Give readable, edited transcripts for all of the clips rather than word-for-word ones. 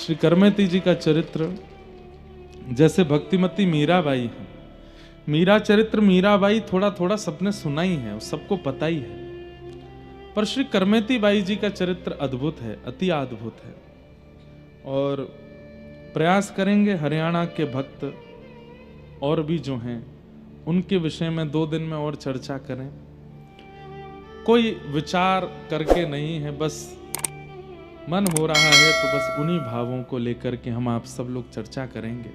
श्री करमेती जी का चरित्र जैसे भक्तिमती मीराबाई है। मीरा चरित्र मीराबाई थोड़ा थोड़ा सबने सुना ही है, सबको पता ही है, पर श्री करमेती बाई जी का चरित्र अद्भुत है, अति अद्भुत है। और प्रयास करेंगे हरियाणा के भक्त और भी जो हैं उनके विषय में 2 दिन में और चर्चा करें। कोई विचार करके नहीं है, बस मन हो रहा है तो बस उन्हीं भावों को लेकर के हम आप सब लोग चर्चा करेंगे।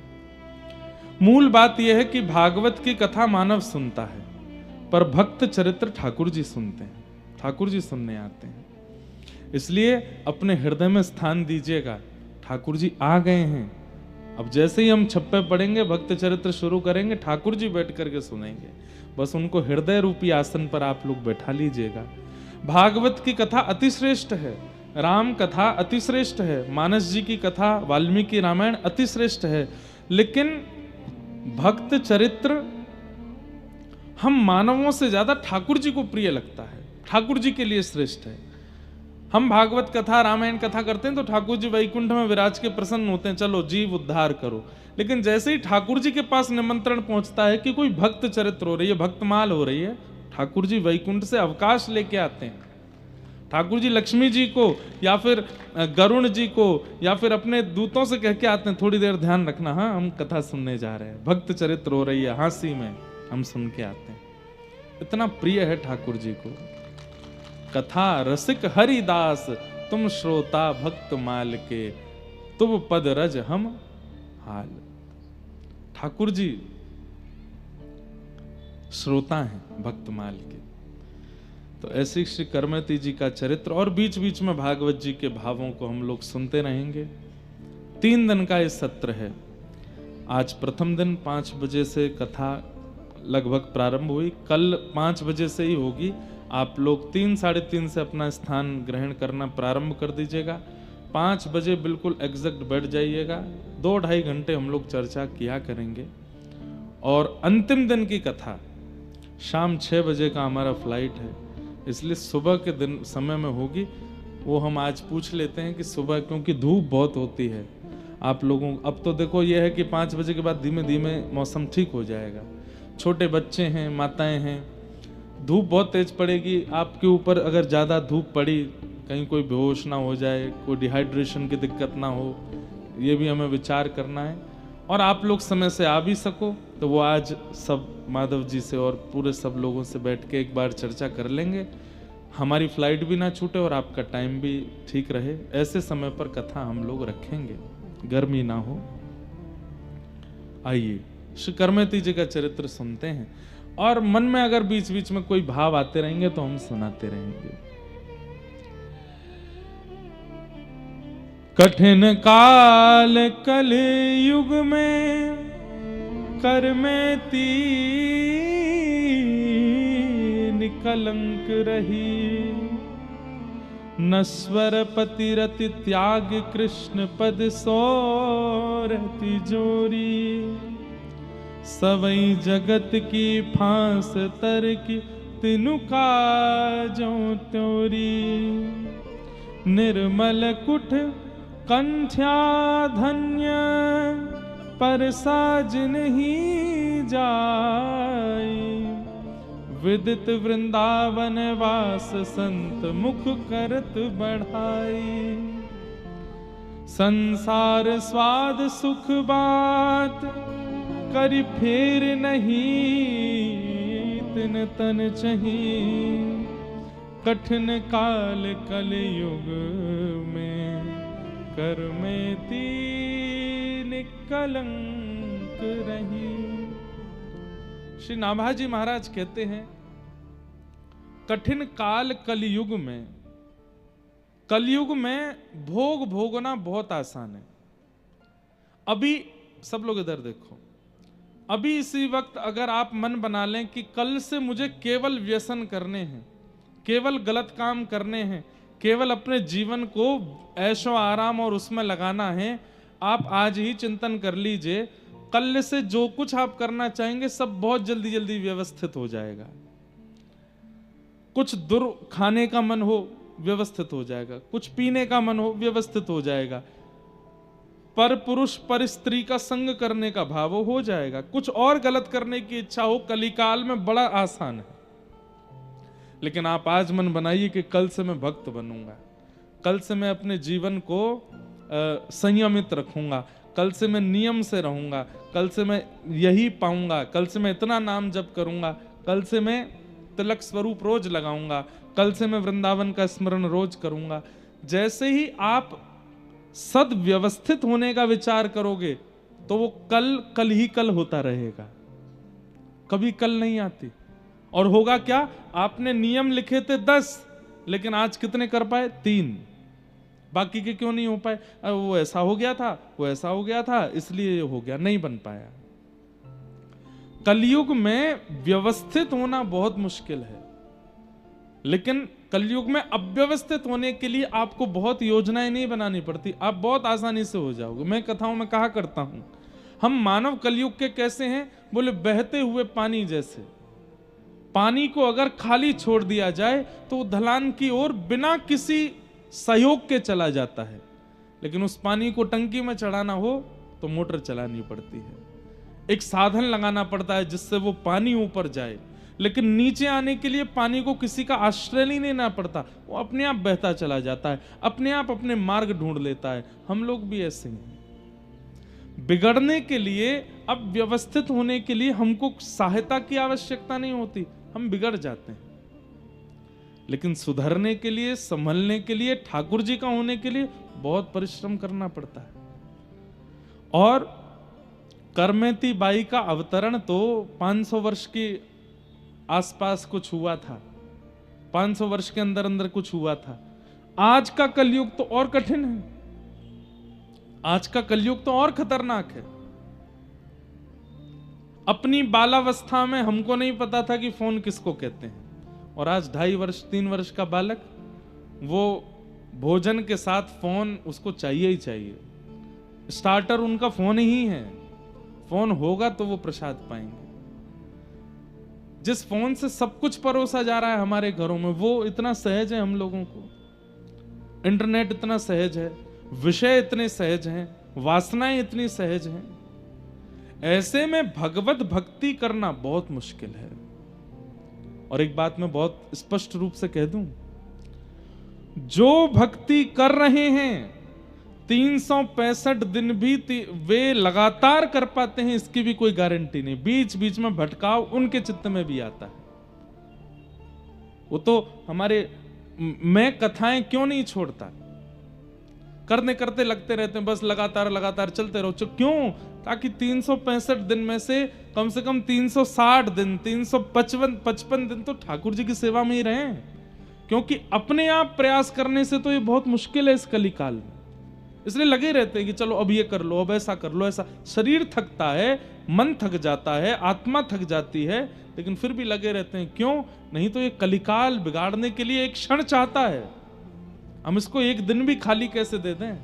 मूल बात यह है कि भागवत की कथा मानव सुनता है, पर भक्त चरित्र ठाकुर जी सुनते हैं, ठाकुर जी सुनने आते हैं। इसलिए अपने हृदय में स्थान दीजिएगा, ठाकुर जी आ गए हैं। अब जैसे ही हम छप्पे पड़ेंगे, भक्त चरित्र शुरू करेंगे, ठाकुर जी बैठ करके सुनेंगे। बस उनको हृदय रूपी आसन पर आप लोग बैठा लीजिएगा। भागवत की कथा अतिश्रेष्ठ है, राम कथा अतिश्रेष्ठ है, मानस जी की कथा, वाल्मीकि रामायण अतिश्रेष्ठ है, लेकिन भक्त चरित्र हम मानवों से ज्यादा ठाकुर जी को प्रिय लगता है, ठाकुर जी के लिए श्रेष्ठ है। हम भागवत कथा रामायण कथा करते हैं तो ठाकुर जी वैकुंठ में विराज के प्रसन्न होते हैं, चलो जीव उद्धार करो। लेकिन जैसे ही ठाकुर जी के पास निमंत्रण पहुंचता है कि कोई भक्त चरित्र हो रही है, भक्तमाल हो रही है, ठाकुर जी वैकुंठ से अवकाश लेके आते हैं। ठाकुर जी लक्ष्मी जी को या फिर गरुण जी को या फिर अपने दूतों से कह के आते हैं, थोड़ी देर ध्यान रखना, हाँ हम कथा सुनने जा रहे हैं, भक्त चरित्र हो रही है, हांसी में हम सुन के आते हैं। इतना प्रिय है ठाकुर जी को। कथा रसिक हरिदास, तुम श्रोता भक्त माल के, तुम पद रज हम हाल। ठाकुर जी श्रोता हैं भक्त माल के। तो ऐसे श्री करमेती जी का चरित्र और बीच बीच में भागवत जी के भावों को हम लोग सुनते रहेंगे। 3 दिन का ये सत्र है। आज प्रथम दिन 5 बजे से कथा लगभग प्रारंभ हुई, कल 5 बजे से ही होगी। आप लोग 3 साढ़े 3 से अपना स्थान ग्रहण करना प्रारंभ कर दीजिएगा। 5 बजे बिल्कुल एग्जैक्ट बैठ जाइएगा। 2-2.5 घंटे हम लोग चर्चा किया करेंगे। और अंतिम दिन की कथा शाम 6 बजे का हमारा फ्लाइट है, इसलिए सुबह के दिन समय में होगी। वो हम आज पूछ लेते हैं कि सुबह, क्योंकि धूप बहुत होती है आप लोगों, अब तो देखो ये है कि 5 बजे के बाद धीमे धीमे मौसम ठीक हो जाएगा। छोटे बच्चे हैं, माताएं हैं, धूप बहुत तेज पड़ेगी आपके ऊपर। अगर ज़्यादा धूप पड़ी, कहीं कोई बेहोश ना हो जाए, कोई डिहाइड्रेशन की दिक्कत ना हो, ये भी हमें विचार करना है। और आप लोग समय से आ भी सको तो वो आज सब माधव जी से और पूरे सब लोगों से बैठ के एक बार चर्चा कर लेंगे, हमारी फ्लाइट भी ना छूटे और आपका टाइम भी ठीक रहे। ऐसे समय पर कथा हम लोग रखेंगे, गर्मी ना हो। आइए श्री करमेती जी का चरित्र सुनते हैं, और मन में अगर बीच बीच में कोई भाव आते रहेंगे तो हम सुनाते रहेंगे। कठिन काल कल युग में करमेती निकलंक रही, नश्वर पतिरति त्याग कृष्ण पद सोरति जोरी, सवई जगत की फांस तर की तिनु काजो त्योरी, निर्मल कुठ कंठ्या धन्य पर साज नहीं जाई, विदित वृंदावन वास संत मुख करत बढ़ाई, संसार स्वाद सुख बात करि फेर नहीं, तिन तन चही, कठिन काल कलयुग में करमेती निकलंक रही। श्री नाभाजी महाराज कहते हैं, कठिन काल कलयुग में, कलयुग में भोग भोगना बहुत आसान है। अभी सब लोग इधर देखो, अभी इसी वक्त अगर आप मन बना लें कि कल से मुझे केवल व्यसन करने हैं, केवल गलत काम करने हैं, केवल अपने जीवन को ऐशो आराम और उसमें लगाना है, आप आज ही चिंतन कर लीजिए, कल से जो कुछ आप करना चाहेंगे सब बहुत जल्दी जल्दी व्यवस्थित हो जाएगा। कुछ दुर खाने का मन हो व्यवस्थित हो जाएगा, कुछ पीने का मन हो व्यवस्थित हो जाएगा, पर पुरुष पर स्त्री का संग करने का भाव हो जाएगा। कुछ और गलत करने की इच्छा हो कलिकाल में बड़ा आसान है, लेकिन आप आज मन बनाइए कि कल से मैं भक्त बनूंगा, कल से मैं अपने जीवन को संयमित रखूंगा, कल से मैं नियम से रहूंगा, कल से मैं यही पाऊंगा, कल से मैं इतना नाम जप करूंगा, कल से मैं तिलक स्वरूप रोज लगाऊंगा, कल से मैं वृंदावन का स्मरण रोज करूंगा। जैसे ही आप सदव्यवस्थित होने का विचार करोगे तो वो कल कल ही कल होता रहेगा, कभी कल नहीं आती। और होगा क्या, आपने नियम लिखे थे 10, लेकिन आज कितने कर पाए? 3। बाकी के क्यों नहीं हो पाए? वो ऐसा हो गया था, वो ऐसा हो गया था, इसलिए हो गया, नहीं बन पाया। कलयुग में व्यवस्थित होना बहुत मुश्किल है, लेकिन कलयुग में अव्यवस्थित होने के लिए आपको बहुत योजनाएं नहीं बनानी पड़ती, आप बहुत आसानी से हो जाओगे। मैं कथाओं में कहा करता हूं, हम मानव कलयुग के कैसे हैं? बोले बहते हुए पानी जैसे। पानी को अगर खाली छोड़ दिया जाए तो वो ढलान की ओर बिना किसी सहयोग के चला जाता है, लेकिन उस पानी को टंकी में चढ़ाना हो तो मोटर चलानी पड़ती है, एक साधन लगाना पड़ता है जिससे वो पानी ऊपर जाए। लेकिन नीचे आने के लिए पानी को किसी का आश्रय नहीं लेना पड़ता, वो अपने आप बहता चला जाता है, अपने आप अपने मार्ग ढूंढ लेता है। हम लोग भी ऐसे हैं। बिगड़ने के लिए, अब व्यवस्थित होने के लिए हमको सहायता की आवश्यकता नहीं होती, हम बिगड़ जाते हैं। लेकिन सुधरने के लिए, संभलने के लिए, ठाकुर जी का होने के लिए बहुत परिश्रम करना पड़ता है। और करमेती बाई का अवतरण तो 500 वर्ष के आसपास कुछ हुआ था, 500 वर्ष के अंदर अंदर कुछ हुआ था। आज का कलयुग तो और कठिन है, आज का कलयुग तो और खतरनाक है। अपनी बालावस्था में हमको नहीं पता था कि फोन किसको कहते हैं, और आज 2.5 वर्ष 3 वर्ष का बालक, वो भोजन के साथ फोन उसको चाहिए ही चाहिए। स्टार्टर उनका फोन ही है, फोन होगा तो वो प्रसाद पाएंगे। जिस फोन से सब कुछ परोसा जा रहा है हमारे घरों में, वो इतना सहज है हम लोगों को। इंटरनेट इतना सहज है, विषय इतने सहज हैं, वासनाएं इतनी सहज हैं। ऐसे में भगवत भक्ति करना बहुत मुश्किल है। और एक बात मैं बहुत स्पष्ट रूप से कह दूं, जो भक्ति कर रहे हैं 365 दिन भी वे लगातार कर पाते हैं, इसकी भी कोई गारंटी नहीं। बीच बीच में भटकाव उनके चित्त में भी आता है। वो तो हमारे, मैं कथाएं क्यों नहीं छोड़ता, करने करते लगते रहते हैं, बस लगातार लगातार चलते रहो। क्यों? ताकि 365 दिन में से कम 360 दिन, 355 दिन तो ठाकुर जी की सेवा में ही रहें। क्योंकि अपने आप प्रयास करने से तो ये बहुत मुश्किल है इस कलिकाल में। इसलिए लगे रहते हैं कि चलो अब ये कर लो, अब ऐसा कर लो, ऐसा। शरीर थकता है, मन थक जाता है, आत्मा थक जाती है, लेकिन फिर भी लगे रहते हैं। क्यों? नहीं तो ये कलिकाल बिगाड़ने के लिए एक क्षण चाहता है। हम इसको एक दिन भी खाली कैसे दे दें,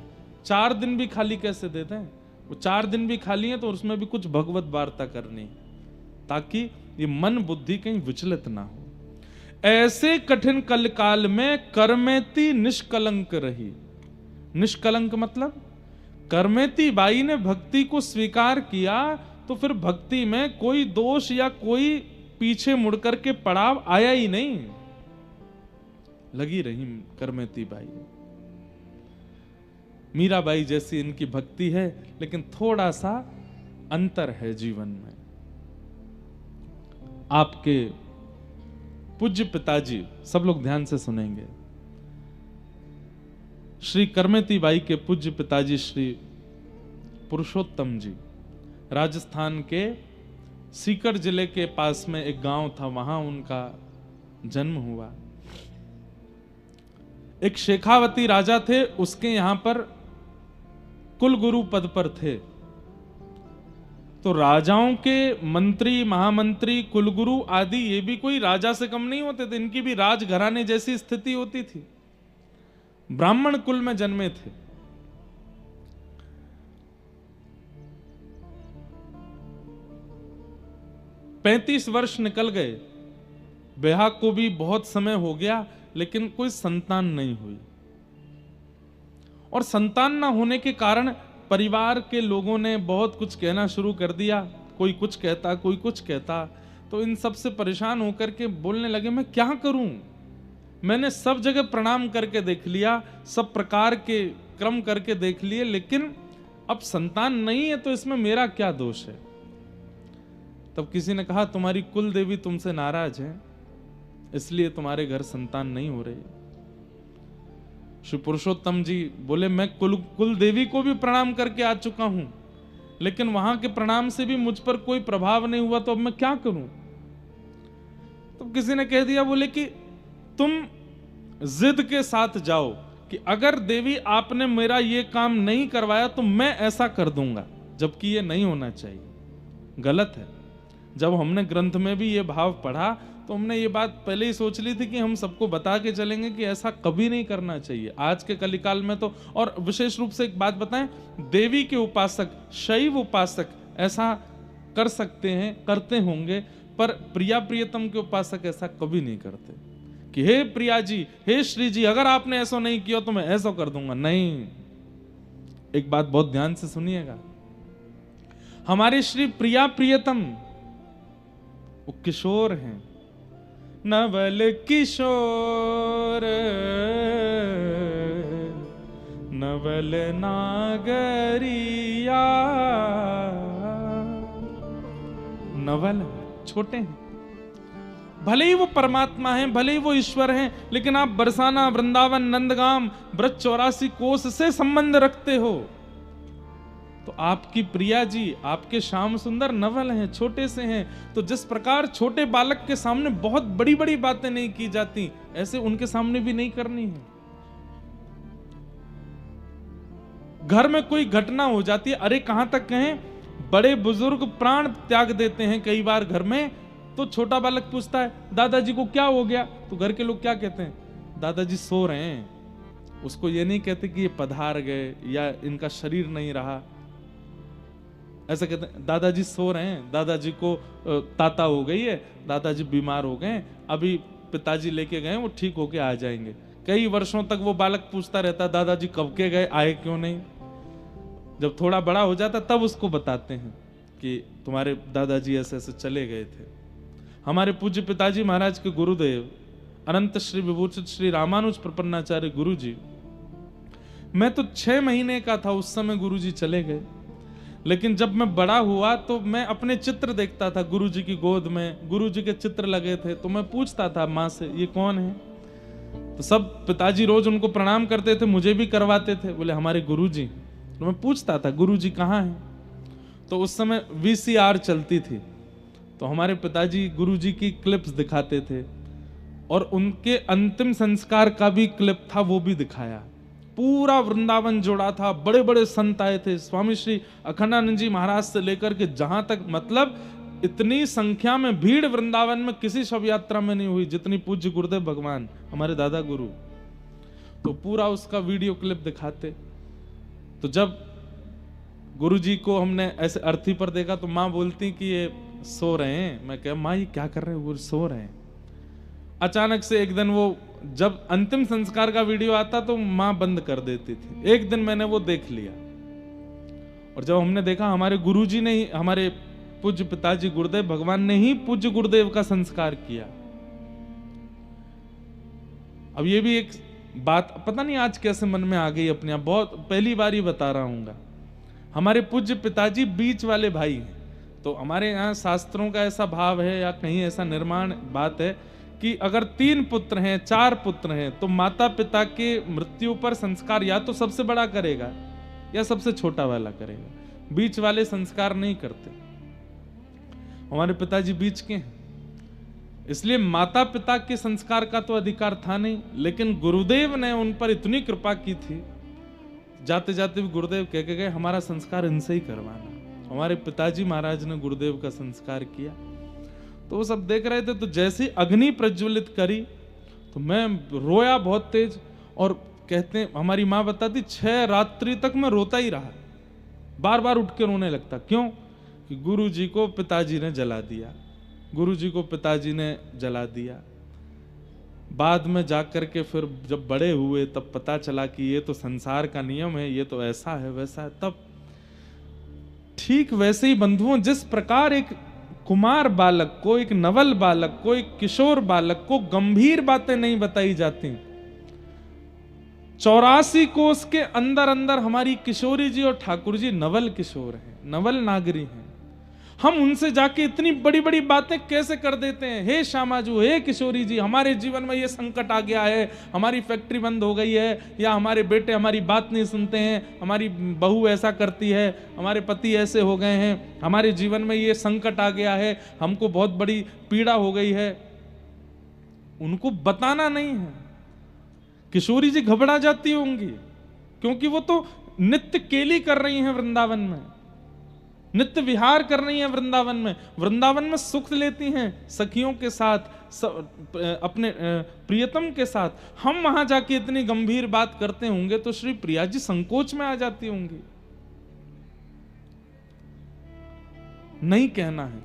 4 दिन भी खाली कैसे दे दें। वो 4 दिन भी खाली है तो उसमें भी कुछ भगवत वार्ता करनी, ताकि ये मन बुद्धि कहीं विचलित ना हो। ऐसे कठिन कलकाल में करमेती निष्कलंक रही। निष्कलंक मतलब करमेती बाई ने भक्ति को स्वीकार किया तो फिर भक्ति में कोई दोष या कोई पीछे मुड़कर के पड़ाव आया ही नहीं, लगी रही करमेती बाई। मीराबाई जैसी इनकी भक्ति है, लेकिन थोड़ा सा अंतर है जीवन में। आपके पूज्य पिताजी, सब लोग ध्यान से सुनेंगे, श्री करमेती बाई के पूज्य पिताजी श्री पुरुषोत्तम जी, राजस्थान के सीकर जिले के पास में एक गांव था, वहां उनका जन्म हुआ। एक शेखावती राजा थे, उसके यहां पर कुलगुरु पद पर थे। तो राजाओं के मंत्री, महामंत्री, कुलगुरु आदि ये भी कोई राजा से कम नहीं होते थे, इनकी भी राजघराने जैसी स्थिति होती थी। ब्राह्मण कुल में जन्मे थे। पैंतीस वर्ष निकल गए, ब्याह को भी बहुत समय हो गया, लेकिन कोई संतान नहीं हुई। और संतान ना होने के कारण परिवार के लोगों ने बहुत कुछ कहना शुरू कर दिया, कोई कुछ कहता कोई कुछ कहता, तो इन सब से परेशान होकर के बोलने लगे मैं क्या करूं, मैंने सब जगह प्रणाम करके देख लिया, सब प्रकार के क्रम करके देख लिए, लेकिन अब संतान नहीं है तो इसमें मेरा क्या दोष है। तब किसी ने कहा तुम्हारी कुल देवी तुमसे नाराज है, इसलिए तुम्हारे घर संतान नहीं हो रही। श्री पुरुषोत्तम जी बोले मैं कुल देवी को भी प्रणाम करके आ चुका हूं, लेकिन वहां के प्रणाम से भी मुझ पर कोई प्रभाव नहीं हुआ, तो अब मैं क्या करूं। तो किसी ने कह दिया, बोले कि तुम जिद के साथ जाओ कि अगर देवी आपने मेरा ये काम नहीं करवाया तो मैं ऐसा कर दूंगा, जबकि ये नहीं होना चाहिए, गलत है। जब हमने ग्रंथ में भी ये भाव पढ़ा तो हमने ये बात पहले ही सोच ली थी कि हम सबको बता के चलेंगे कि ऐसा कभी नहीं करना चाहिए। आज के कलिकाल में तो, और विशेष रूप से एक बात बताएं, देवी के उपासक, शैव उपासक ऐसा कर सकते हैं, करते होंगे, पर प्रिया प्रियतम के उपासक ऐसा कभी नहीं करते कि हे प्रिया जी, हे श्री जी, अगर आपने ऐसा नहीं किया तो मैं ऐसा कर दूंगा। नहीं, एक बात बहुत ध्यान से सुनिएगा, हमारे श्री प्रिया प्रियतम वो किशोर हैं, नवल किशोर नवल नागरिया, नवल छोटे हैं, भले ही वो परमात्मा हैं, भले ही वो ईश्वर हैं, लेकिन आप बरसाना, वृंदावन, नंदगाम, ब्रज 84 कोस से संबंध रखते हो, तो आपकी प्रिया जी, आपके श्याम सुंदर नवल हैं, छोटे से हैं। तो जिस प्रकार छोटे बालक के सामने बहुत बड़ी बड़ी बातें नहीं की जाती, ऐसे उनके सामने भी नहीं करनी है। घर में कोई घटना हो जाती है, अरे कहां तक कहें, बड़े बुजुर्ग प्राण त्याग देते हैं कई बार घर में, तो छोटा बालक पूछता है दादाजी को क्या हो गया, तो घर के लोग क्या कहते हैं, दादाजी सो रहे हैं। उसको ये नहीं कहते कि ये पधार गए या इनका शरीर नहीं रहा, ऐसा कहते हैं दादाजी सो रहे हैं, दादाजी को ताता हो गई है, दादाजी बीमार हो गए, अभी पिताजी लेके गए, वो ठीक होके आ जाएंगे। कई वर्षों तक वो बालक पूछता रहता है दादाजी कब के गए, आए क्यों नहीं। जब थोड़ा बड़ा हो जाता तब उसको बताते हैं कि तुम्हारे दादाजी ऐसे ऐसे चले गए थे। हमारे पूज्य पिताजी महाराज के गुरुदेव अनंत श्री विभूषित श्री रामानुज प्रपन्नाचार्य गुरु जी, मैं तो 6 महीने का था उस समय गुरु जी चले गए, लेकिन जब मैं बड़ा हुआ तो मैं अपने चित्र देखता था गुरुजी की गोद में, गुरुजी के चित्र लगे थे, तो मैं पूछता था माँ से ये कौन है, तो सब पिताजी रोज उनको प्रणाम करते थे, मुझे भी करवाते थे, बोले हमारे गुरुजी। तो मैं पूछता था गुरुजी कहाँ हैं, तो उस समय VCR चलती थी, तो हमारे पिताजी गुरुजी की क्लिप्स दिखाते थे, और उनके अंतिम संस्कार का भी क्लिप था, वो भी दिखाया। पूरा वृंदावन जोड़ा था, बड़े बड़े संत आए थे, स्वामी श्री अखंडानंद जी महाराज से लेकर के जहां तक, मतलब इतनी संख्या में भीड़ वृंदावन में किसी शव यात्रा में नहीं हुई जितनी पूज्य गुरुदेव भगवान हमारे दादा गुरु। तो पूरा उसका वीडियो क्लिप दिखाते। तो जब गुरुजी को हमने ऐसे अर्थी पर देखा तो माँ बोलती कि ये सो रहे हैं। मैं कह माँ ये क्या कर रहे हैं, वो सो रहे हैं। अचानक से एक दिन वो जब अंतिम संस्कार का वीडियो आता तो माँ बंद कर देती थी। एक दिन मैंने वो देख लिया, और जब हमने देखा हमारे गुरुजी ने ही, हमारे पूज्य पिताजी गुरुदेव भगवान ने ही पूज्य गुरुदेव का संस्कार किया। अब ये भी एक बात पता नहीं आज कैसे मन में आ गई अपने आप, बहुत पहली बार ही बता रहा हूँ। हमारे पूज्य पिताजी बीच वाले भाई हैं, तो हमारे यहाँ शास्त्रों का ऐसा भाव है या कहीं ऐसा निर्माण बात है कि अगर 3 पुत्र हैं, 4 पुत्र हैं, तो माता पिता के मृत्यु पर संस्कार या तो सबसे बड़ा करेगा या सबसे छोटा वाला करेगा, बीच वाले संस्कार नहीं करते। हमारे पिताजी बीच के हैं, इसलिए माता पिता के संस्कार का तो अधिकार था नहीं, लेकिन गुरुदेव ने उन पर इतनी कृपा की थी, जाते जाते भी गुरुदेव कह के गए हमारा संस्कार इनसे ही करवाना। हमारे पिताजी महाराज ने गुरुदेव का संस्कार किया, तो वो सब देख रहे थे। तो जैसे अग्नि प्रज्वलित करी तो मैं रोया बहुत तेज, और कहते हैं हमारी माँ बताती 6 रात्रि तक मैं रोता ही रहा, बार बार उठ के रोने लगता। क्यों? कि गुरु जी को पिताजी ने जला दिया, गुरु जी को पिताजी ने जला दिया। बाद में जाकर के फिर जब बड़े हुए तब पता चला कि ये तो संसार का नियम है, ये तो ऐसा है वैसा है। तब ठीक वैसे ही बंधुओं, जिस प्रकार एक कुमार बालक को, एक नवल बालक को, एक किशोर बालक को गंभीर बातें नहीं बताई जाती, 84 कोस के अंदर अंदर हमारी किशोरी जी और ठाकुर जी नवल किशोर हैं, नवल नागरी हैं। हम उनसे जाके इतनी बड़ी बड़ी बातें कैसे कर देते हैं? हे श्यामाजू, हे किशोरी जी, हमारे जीवन में ये संकट आ गया है, हमारी फैक्ट्री बंद हो गई है, या हमारे बेटे हमारी बात नहीं सुनते हैं, हमारी बहू ऐसा करती है, हमारे पति ऐसे हो गए हैं, हमारे जीवन में ये संकट आ गया है, हमको बहुत बड़ी पीड़ा हो गई है। उनको बताना नहीं है। किशोरी जी घबरा जाती होंगी, क्योंकि वो तो नित्य केली कर रही हैं वृंदावन में, नित्य विहार कर रही हैं वृंदावन में, वृंदावन में सुख लेती हैं सखियों के साथ, अपने प्रियतम के साथ। हम वहां जाके इतनी गंभीर बात करते होंगे तो श्री प्रिया जी संकोच में आ जाती होंगी। नहीं कहना है,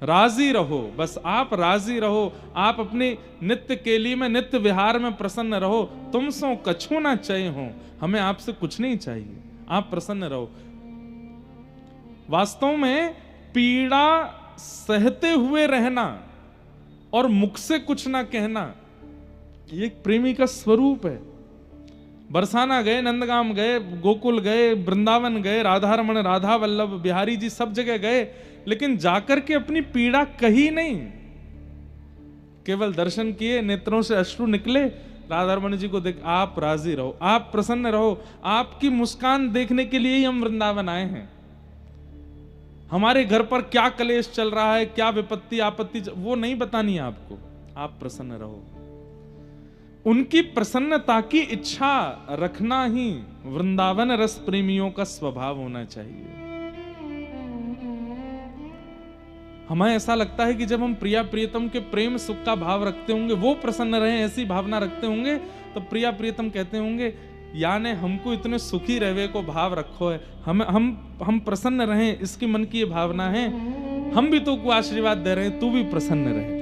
राजी रहो, बस आप राजी रहो, आप अपने नित्य केली में, नित्य विहार में प्रसन्न रहो। तुम सो कछु ना चाहिए हो, हमें आपसे कुछ नहीं चाहिए, आप प्रसन्न रहो। वास्तव में पीड़ा सहते हुए रहना और मुख से कुछ ना कहना, ये एक प्रेमी का स्वरूप है। बरसाना गए, नंदगाम गए, गोकुल गए, वृंदावन गए, राधा रमण, राधा वल्लभ, बिहारी जी सब जगह गए, लेकिन जाकर के अपनी पीड़ा कही नहीं, केवल दर्शन किए, नेत्रों से अश्रु निकले, राधा रमण जी को देख, आप राजी रहो, आप प्रसन्न रहो, आपकी मुस्कान देखने के लिए ही हम वृंदावन आए हैं। हमारे घर पर क्या कलेश चल रहा है, क्या विपत्ति आपत्ति, वो नहीं बतानी है आपको, आप प्रसन्न रहो। उनकी प्रसन्नता की इच्छा रखना ही वृंदावन रस प्रेमियों का स्वभाव होना चाहिए। हमें ऐसा लगता है कि जब हम प्रिया प्रियतम के प्रेम सुख का भाव रखते होंगे, वो प्रसन्न रहे ऐसी भावना रखते होंगे, तो प्रिया प्रियतम कहते होंगे, याने हमको इतने सुखी रहवे को भाव रखो है, हम प्रसन्न रहें, इसकी मन की ये भावना है, हम भी तो को आशीर्वाद दे रहे हैं, तू भी प्रसन्न रहे।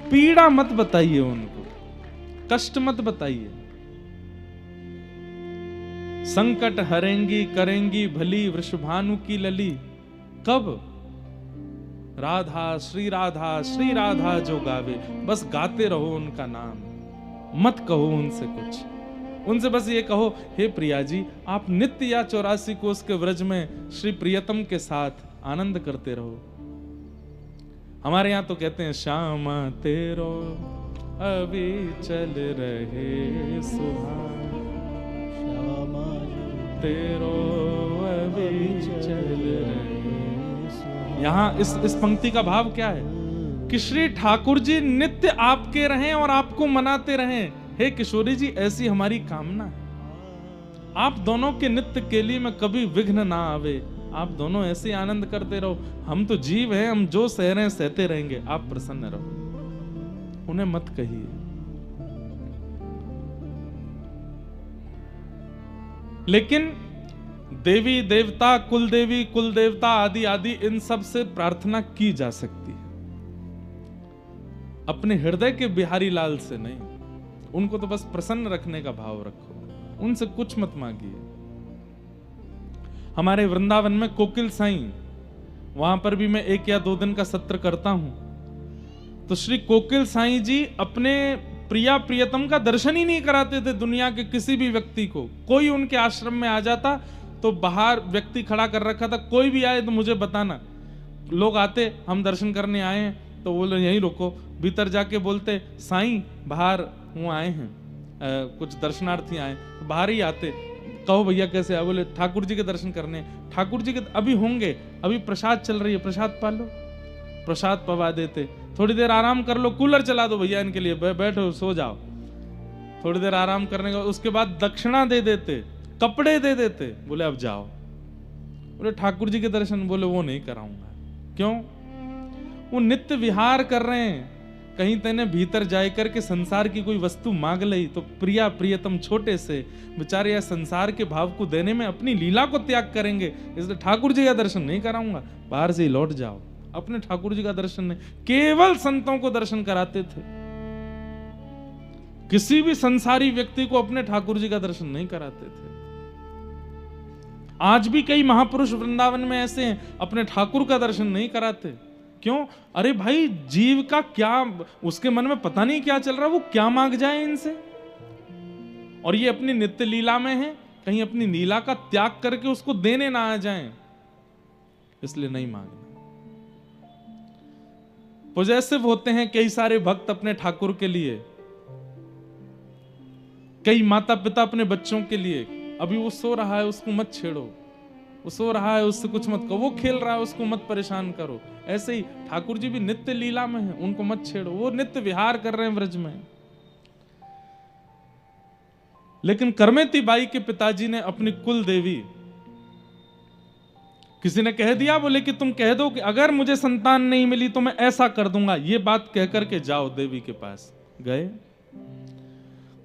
पीड़ा मत बताइए उनको, कष्ट मत बताइए। संकट हरेंगी करेंगी भली वृषभानु की लली, कब? राधा श्री राधा जो गावे, बस गाते रहो उनका नाम, मत कहो उनसे कुछ, उनसे बस ये कहो, हे प्रिया जी, आप नित्य या 84 कोस के व्रज में श्री प्रियतम के साथ आनंद करते रहो। हमारे यहाँ तो कहते हैं, श्यामा तेरो अभी चल रहे सुहान, श्यामा तेरो अभी चल रहे। यहाँ इस पंक्ति का भाव क्या है कि श्री ठाकुर जी नित्य आपके रहें और आपको मनाते रहें। हे किशोरी जी, ऐसी हमारी कामना है, आप दोनों के नित्य केली में कभी विघ्न ना आवे, आप दोनों ऐसे आनंद करते रहो। हम तो जीव हैं, हम जो सह रहे हैं सहते रहेंगे, आप प्रसन्न रहो, उन्हें मत कहिए। लेकिन देवी देवता, कुल देवी कुल देवता आदि आदि, इन सब से प्रार्थना की जा सकती है, अपने हृदय के बिहारी लाल से नहीं। उनको तो बस प्रसन्न रखने का भाव रखो, उनसे कुछ मत मांगिए। हमारे वृंदावन में कोकिल साईं, वहां पर भी मैं 1 या 2 दिन का सत्र करता हूं, तो श्री कोकिल साईं जी अपने प्रिया प्रियतम का दर्शन ही नहीं कराते थे दुनिया के किसी भी व्यक्ति को। कोई उनके आश्रम में आ जाता तो बाहर व्यक्ति खड़ा कर रखा था, कोई भी आए तो मुझे बताना। लोग आते, हम दर्शन करने आए हैं, तो बोले यहीं रुको, भीतर जाके बोलते, साईं बाहर वो आए हैं, कुछ दर्शनार्थी आए, तो बाहर ही आते, कहो भैया कैसे आए? बोले ठाकुर जी के दर्शन करने। ठाकुर जी के अभी होंगे, अभी प्रसाद चल रही है, प्रसाद पा लो, प्रसाद पवा देते। थोड़ी देर आराम कर लो, कूलर चला दो भैया इनके लिए, बैठो सो जाओ। थोड़ी देर आराम करने का, उसके बाद दक्षिणा दे देते, कपड़े दे देते, बोले अब जाओ। बोले ठाकुर जी के दर्शन, बोले वो नहीं कराऊंगा। क्यों? वो नित्य विहार कर रहे हैं। कहीं तेने भीतर जाए करके संसार की कोई वस्तु मांग ली तो प्रिया प्रियतम छोटे से बेचारे या संसार के भाव को देने में अपनी लीला को त्याग करेंगे, इसलिए ठाकुर जी का दर्शन नहीं कराऊंगा, बाहर से ही लौट जाओ। अपने ठाकुर जी का दर्शन नहीं, केवल संतों को दर्शन कराते थे, किसी भी संसारी व्यक्ति को अपने ठाकुर जी का दर्शन नहीं कराते थे। आज भी कई महापुरुष वृंदावन में ऐसे हैं, अपने ठाकुर का दर्शन नहीं कराते। क्यों? अरे भाई, जीव का क्या, उसके मन में पता नहीं क्या चल रहा, वो क्या मांग जाए इनसे। और ये अपनी नित्य लीला में है, कहीं अपनी लीला का त्याग करके उसको देने ना आ जाएं, इसलिए नहीं मांगना। पॉजेसिव होते हैं कई सारे भक्त अपने ठाकुर के लिए, कई माता पिता अपने बच्चों के लिए। अभी वो सो रहा है, उसको मत छेड़ो, वो सो रहा है, उससे कुछ मत कहो, वो खेल रहा है, उसको मत परेशान करो। ऐसे ही ठाकुर जी भी नित्य लीला में हैं, उनको मत छेड़ो, वो नित्य विहार कर रहे हैं व्रज में। लेकिन करमेती बाई के पिताजी ने अपनी कुल देवी, किसी ने कह दिया, बोले कि तुम कह दो कि अगर मुझे संतान नहीं मिली तो मैं ऐसा कर दूंगा, ये बात कह करके जाओ देवी के पास। गए,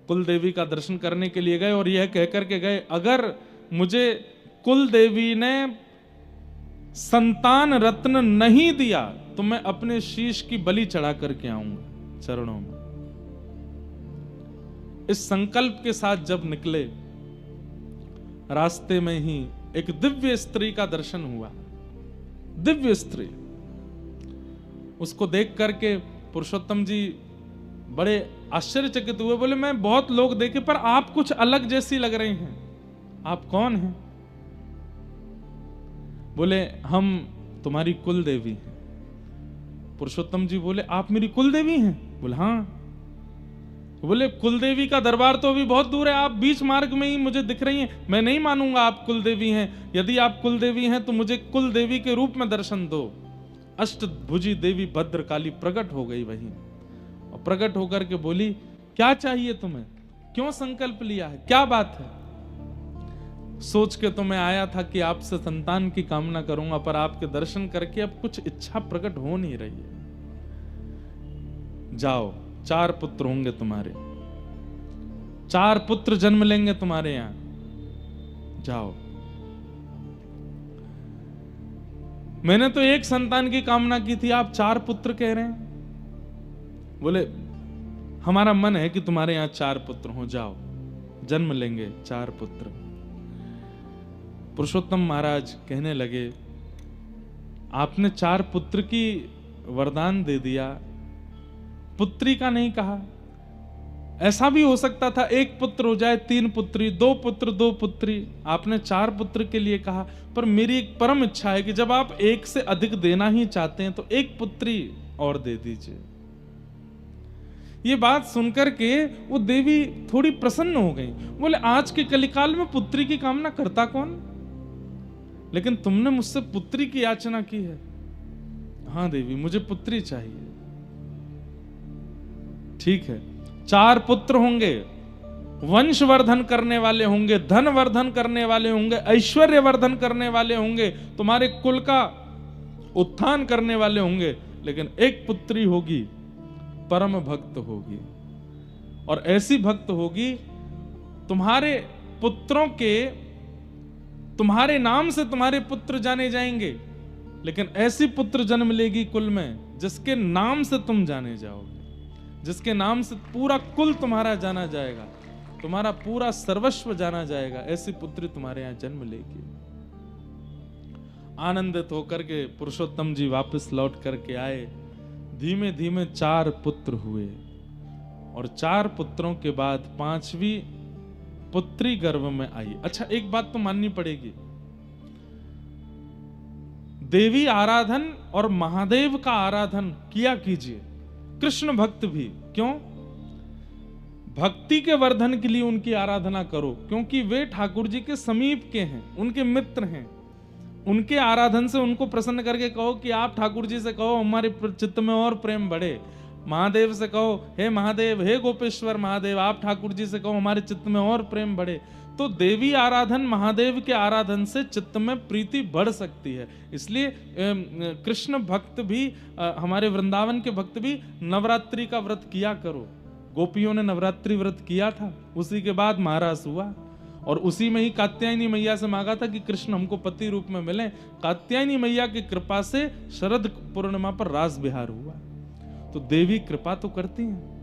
कुल देवी का दर्शन करने के लिए गए और यह कह करके गए, अगर मुझे कुल देवी ने संतान रत्न नहीं दिया तो मैं अपने शीश की बलि चढ़ा करके आऊंगा चरणों में। इस संकल्प के साथ जब निकले, रास्ते में ही एक दिव्य स्त्री का दर्शन हुआ। दिव्य स्त्री, उसको देख करके पुरुषोत्तम जी बड़े आश्चर्यचकित हुए। बोले, मैं बहुत लोग देखे पर आप कुछ अलग जैसी लग रही हैं, आप कौन हैं? बोले, हम तुम्हारी कुल देवी हैं। पुरुषोत्तम जी बोले, आप मेरी कुल देवी हैं? बोले, हाँ। बोले, कुल देवी का दरबार तो अभी बहुत दूर है, आप बीच मार्ग में ही मुझे दिख रही हैं, मैं नहीं मानूंगा आप कुल देवी हैं। यदि आप कुल देवी हैं तो मुझे कुल देवी के रूप में दर्शन दो। अष्टभुजी देवी भद्रकाली प्रकट हो गई वहीं, और प्रकट होकर के बोली, क्या चाहिए तुम्हें, क्यों संकल्प लिया है, क्या बात है? सोच के तो मैं आया था कि आपसे संतान की कामना करूंगा, पर आपके दर्शन करके अब कुछ इच्छा प्रकट हो नहीं रही है। जाओ, 4 पुत्र होंगे तुम्हारे, 4 पुत्र जन्म लेंगे तुम्हारे यहां, जाओ। मैंने तो एक संतान की कामना की थी, आप 4 पुत्र कह रहे हैं। बोले, हमारा मन है कि तुम्हारे यहां 4 पुत्र हो, जाओ, जन्म लेंगे 4 पुत्र। पुरुषोत्तम महाराज कहने लगे, आपने 4 पुत्र की वरदान दे दिया, पुत्री का नहीं कहा। ऐसा भी हो सकता था 1 पुत्र हो जाए, 3 पुत्री, 2 पुत्र 2 पुत्री। आपने 4 पुत्र के लिए कहा। पर मेरी एक परम इच्छा है कि जब आप 1 से अधिक देना ही चाहते हैं तो 1 पुत्री और दे दीजिए। ये बात सुनकर के वो देवी थोड़ी प्रसन्न हो गई। बोले, आज के कलिकाल में पुत्री की कामना करता कौन? लेकिन तुमने मुझसे पुत्री की याचना की है। हाँ देवी, मुझे पुत्री चाहिए। ठीक है, 4 पुत्र होंगे, वंशवर्धन करने वाले होंगे, धन वर्धन करने वाले होंगे, ऐश्वर्य वर्धन करने वाले होंगे, तुम्हारे कुल का उत्थान करने वाले होंगे। लेकिन 1 पुत्री होगी, परम भक्त होगी, और ऐसी भक्त होगी, तुम्हारे पुत्रों के, तुम्हारे नाम से तुम्हारे पुत्र जाने जाएंगे, लेकिन ऐसी पुत्र जन्म लेगी कुल में जिसके नाम से तुम जाने जाओगे, जिसके नाम से पूरा कुल तुम्हारा जाना जाएगा, तुम्हारा पूरा सर्वस्व जाना जाएगा। ऐसी पुत्री तुम्हारे यहां जन्म लेगी। आनंदित होकर के पुरुषोत्तम जी वापस लौट करके आए। धीमे धीमे 4 पुत्र हुए, और 4 पुत्रों के बाद 5वीं पुत्री गर्भ में आई। अच्छा, एक बात तो माननी पड़ेगी, देवी आराधन और महादेव का आराधन किया कीजिए, कृष्ण भक्त भी। क्यों? भक्ति के वर्धन के लिए उनकी आराधना करो, क्योंकि वे ठाकुर जी के समीप के हैं, उनके मित्र हैं। उनके आराधन से उनको प्रसन्न करके कहो कि आप ठाकुर जी से कहो हमारे चित्त में और प्रेम बढ़े। महादेव से कहो, हे महादेव, हे गोपेश्वर महादेव, आप ठाकुर जी से कहो हमारे चित्त में और प्रेम बढ़े। तो देवी आराधन, महादेव के आराधन से चित्त में प्रीति बढ़ सकती है। इसलिए कृष्ण भक्त भी, हमारे वृंदावन के भक्त भी नवरात्रि का व्रत किया करो। गोपियों ने नवरात्रि व्रत किया था, उसी के बाद महारास हुआ, और उसी में ही कात्यायनी मैया से मांगा था कि कृष्ण हमको पति रूप में मिले। कात्यायनी मैया की कृपा से शरद पूर्णिमा पर रास बिहार हुआ। तो देवी कृपा तो करती हैं।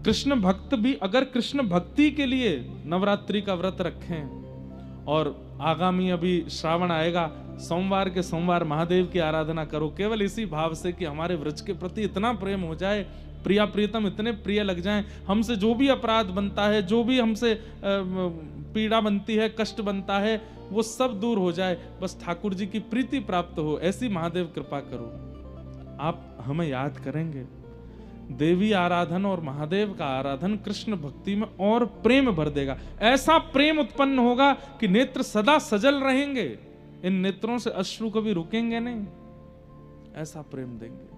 कृष्ण भक्त भी अगर कृष्ण भक्ति के लिए नवरात्रि का व्रत रखें और आगामी अभी श्रावण आएगा, सोमवार के सोमवार महादेव की आराधना करो, केवल इसी भाव से कि हमारे व्रज के प्रति इतना प्रेम हो जाए, प्रिया प्रियतम इतने प्रिय लग जाएं, हमसे जो भी अपराध बनता है, जो भी हमसे पीड़ा बनती है, कष्ट बनता है, वो सब दूर हो जाए, बस ठाकुर जी की प्रीति प्राप्त हो, ऐसी महादेव कृपा करो। आप हमें याद करेंगे। देवी आराधन और महादेव का आराधन कृष्ण भक्ति में और प्रेम भर देगा। ऐसा प्रेम उत्पन्न होगा कि नेत्र सदा सजल रहेंगे, इन नेत्रों से अश्रु कभी रुकेंगे नहीं, ऐसा प्रेम देंगे।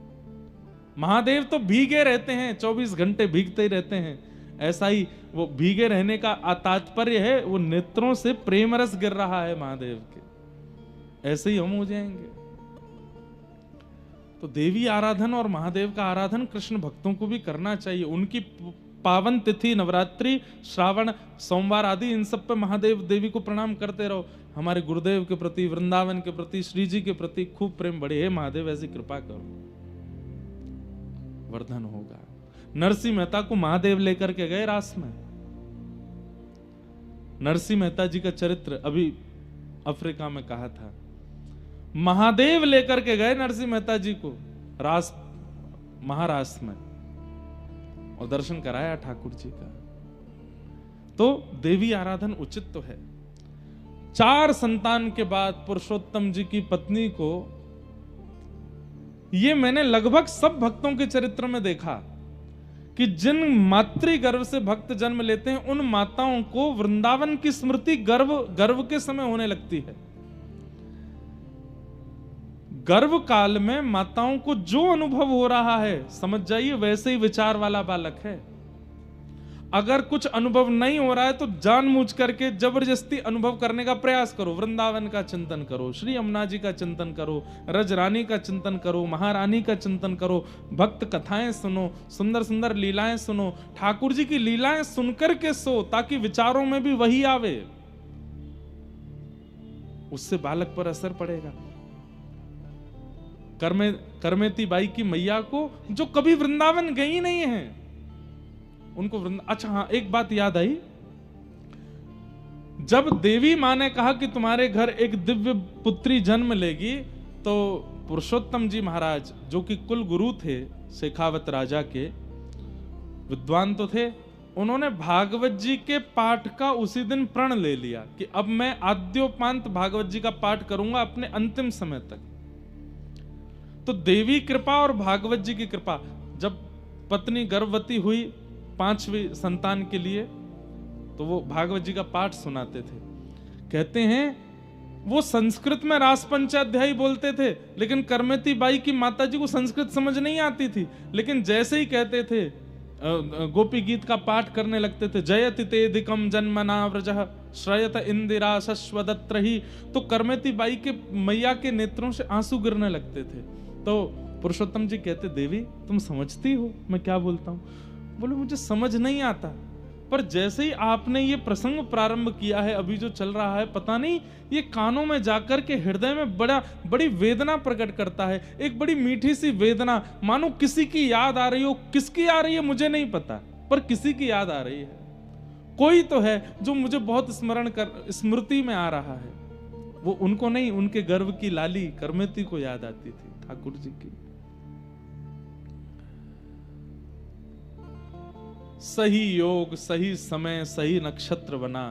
महादेव तो भीगे रहते हैं, 24 घंटे भीगते ही रहते हैं, ऐसा ही वो भीगे रहने का तात्पर्य है वो नेत्रों से प्रेम रस गिर रहा है महादेव के, ऐसे ही हम हो जाएंगे। तो देवी आराधन और महादेव का आराधन कृष्ण भक्तों को भी करना चाहिए। उनकी पावन तिथि, नवरात्रि, श्रावण, सोमवार आदि, इन सब पे महादेव देवी को प्रणाम करते रहो। हमारे गुरुदेव के प्रति, वृंदावन के प्रति, श्री जी के प्रति खूब प्रेम बढ़े। हे महादेव ऐसी कृपा करो, वर्धन होगा। नरसिंह मेहता को महादेव लेकर के गए रास में। नरसिंह मेहता जी का चरित्र अभी अफ्रीका में कहा था, महादेव लेकर के गए नरसिंह मेहता जी को रास, महारास में, और दर्शन कराया ठाकुर जी का। तो देवी आराधन उचित तो है। 4 संतान के बाद पुरुषोत्तम जी की पत्नी को, ये मैंने लगभग सब भक्तों के चरित्र में देखा कि जिन मातृ गर्भ से भक्त जन्म लेते हैं उन माताओं को वृंदावन की स्मृति गर्भ के समय होने लगती है। गर्भ काल में माताओं को जो अनुभव हो रहा है, समझ जाइए वैसे ही विचार वाला बालक है। अगर कुछ अनुभव नहीं हो रहा है तो जानबूझ करके जबरदस्ती अनुभव करने का प्रयास करो। वृंदावन का चिंतन करो, श्री यमुना जी का चिंतन करो, रजरानी का चिंतन करो, महारानी का चिंतन करो, भक्त कथाएं सुनो, सुंदर सुंदर लीलाएं सुनो, ठाकुर जी की लीलाएं सुनकर के सो, ताकि विचारों में भी वही आवे, उससे बालक पर असर पड़ेगा। करमेती बाई की मैया को, जो कभी वृंदावन गई नहीं है, उनको अच्छा हाँ, एक बात याद आई, जब देवी मां ने कहा कि तुम्हारे घर एक दिव्य पुत्री जन्म लेगी, तो पुरुषोत्तम जी महाराज, जो कि कुल गुरु थे शेखावत राजा के, विद्वान तो थे, उन्होंने भागवत जी के पाठ का उसी दिन प्रण ले लिया कि अब मैं आद्योपांत भागवत जी का पाठ करूंगा अपने अंतिम समय तक। तो देवी कृपा और भागवत जी की कृपा, जब पत्नी गर्भवती हुई 5वीं संतान के लिए, तो वो भागवत जी का पाठ सुनाते थे। कहते हैं वो संस्कृत में रास पंचाध्यायी बोलते थे, लेकिन करमेती बाई की माता जी को संस्कृत समझ नहीं आती थी, लेकिन जैसे ही कहते थे, गोपी गीत का पाठ करने लगते थे, जयति तेदिकम जन्मना व्रजः श्रयत इंदिरा शश्वदत्रहि, तो करमेती बाई के मैया के नेत्रों से आंसू गिरने लगते थे। तो पुरुषोत्तम जी कहते, देवी तुम समझती हो मैं क्या बोलता हूं? बोले मुझे समझ नहीं आता, पर जैसे ही आपने ये प्रसंग प्रारंभ किया है, अभी जो चल रहा है, पता नहीं ये कानों में जाकर के हृदय में बड़ी वेदना प्रकट करता है, एक बड़ी मीठी सी वेदना, मानो किसी की याद आ रही हो। किसकी आ रही है मुझे नहीं पता, पर किसी की याद आ रही है। कोई तो है जो मुझे बहुत स्मृति में आ रहा है। वो उनको नहीं, उनके गर्भ की लाली करमेती को याद आती थी, ठाकुर जी की। सही योग, सही समय, सही नक्षत्र बना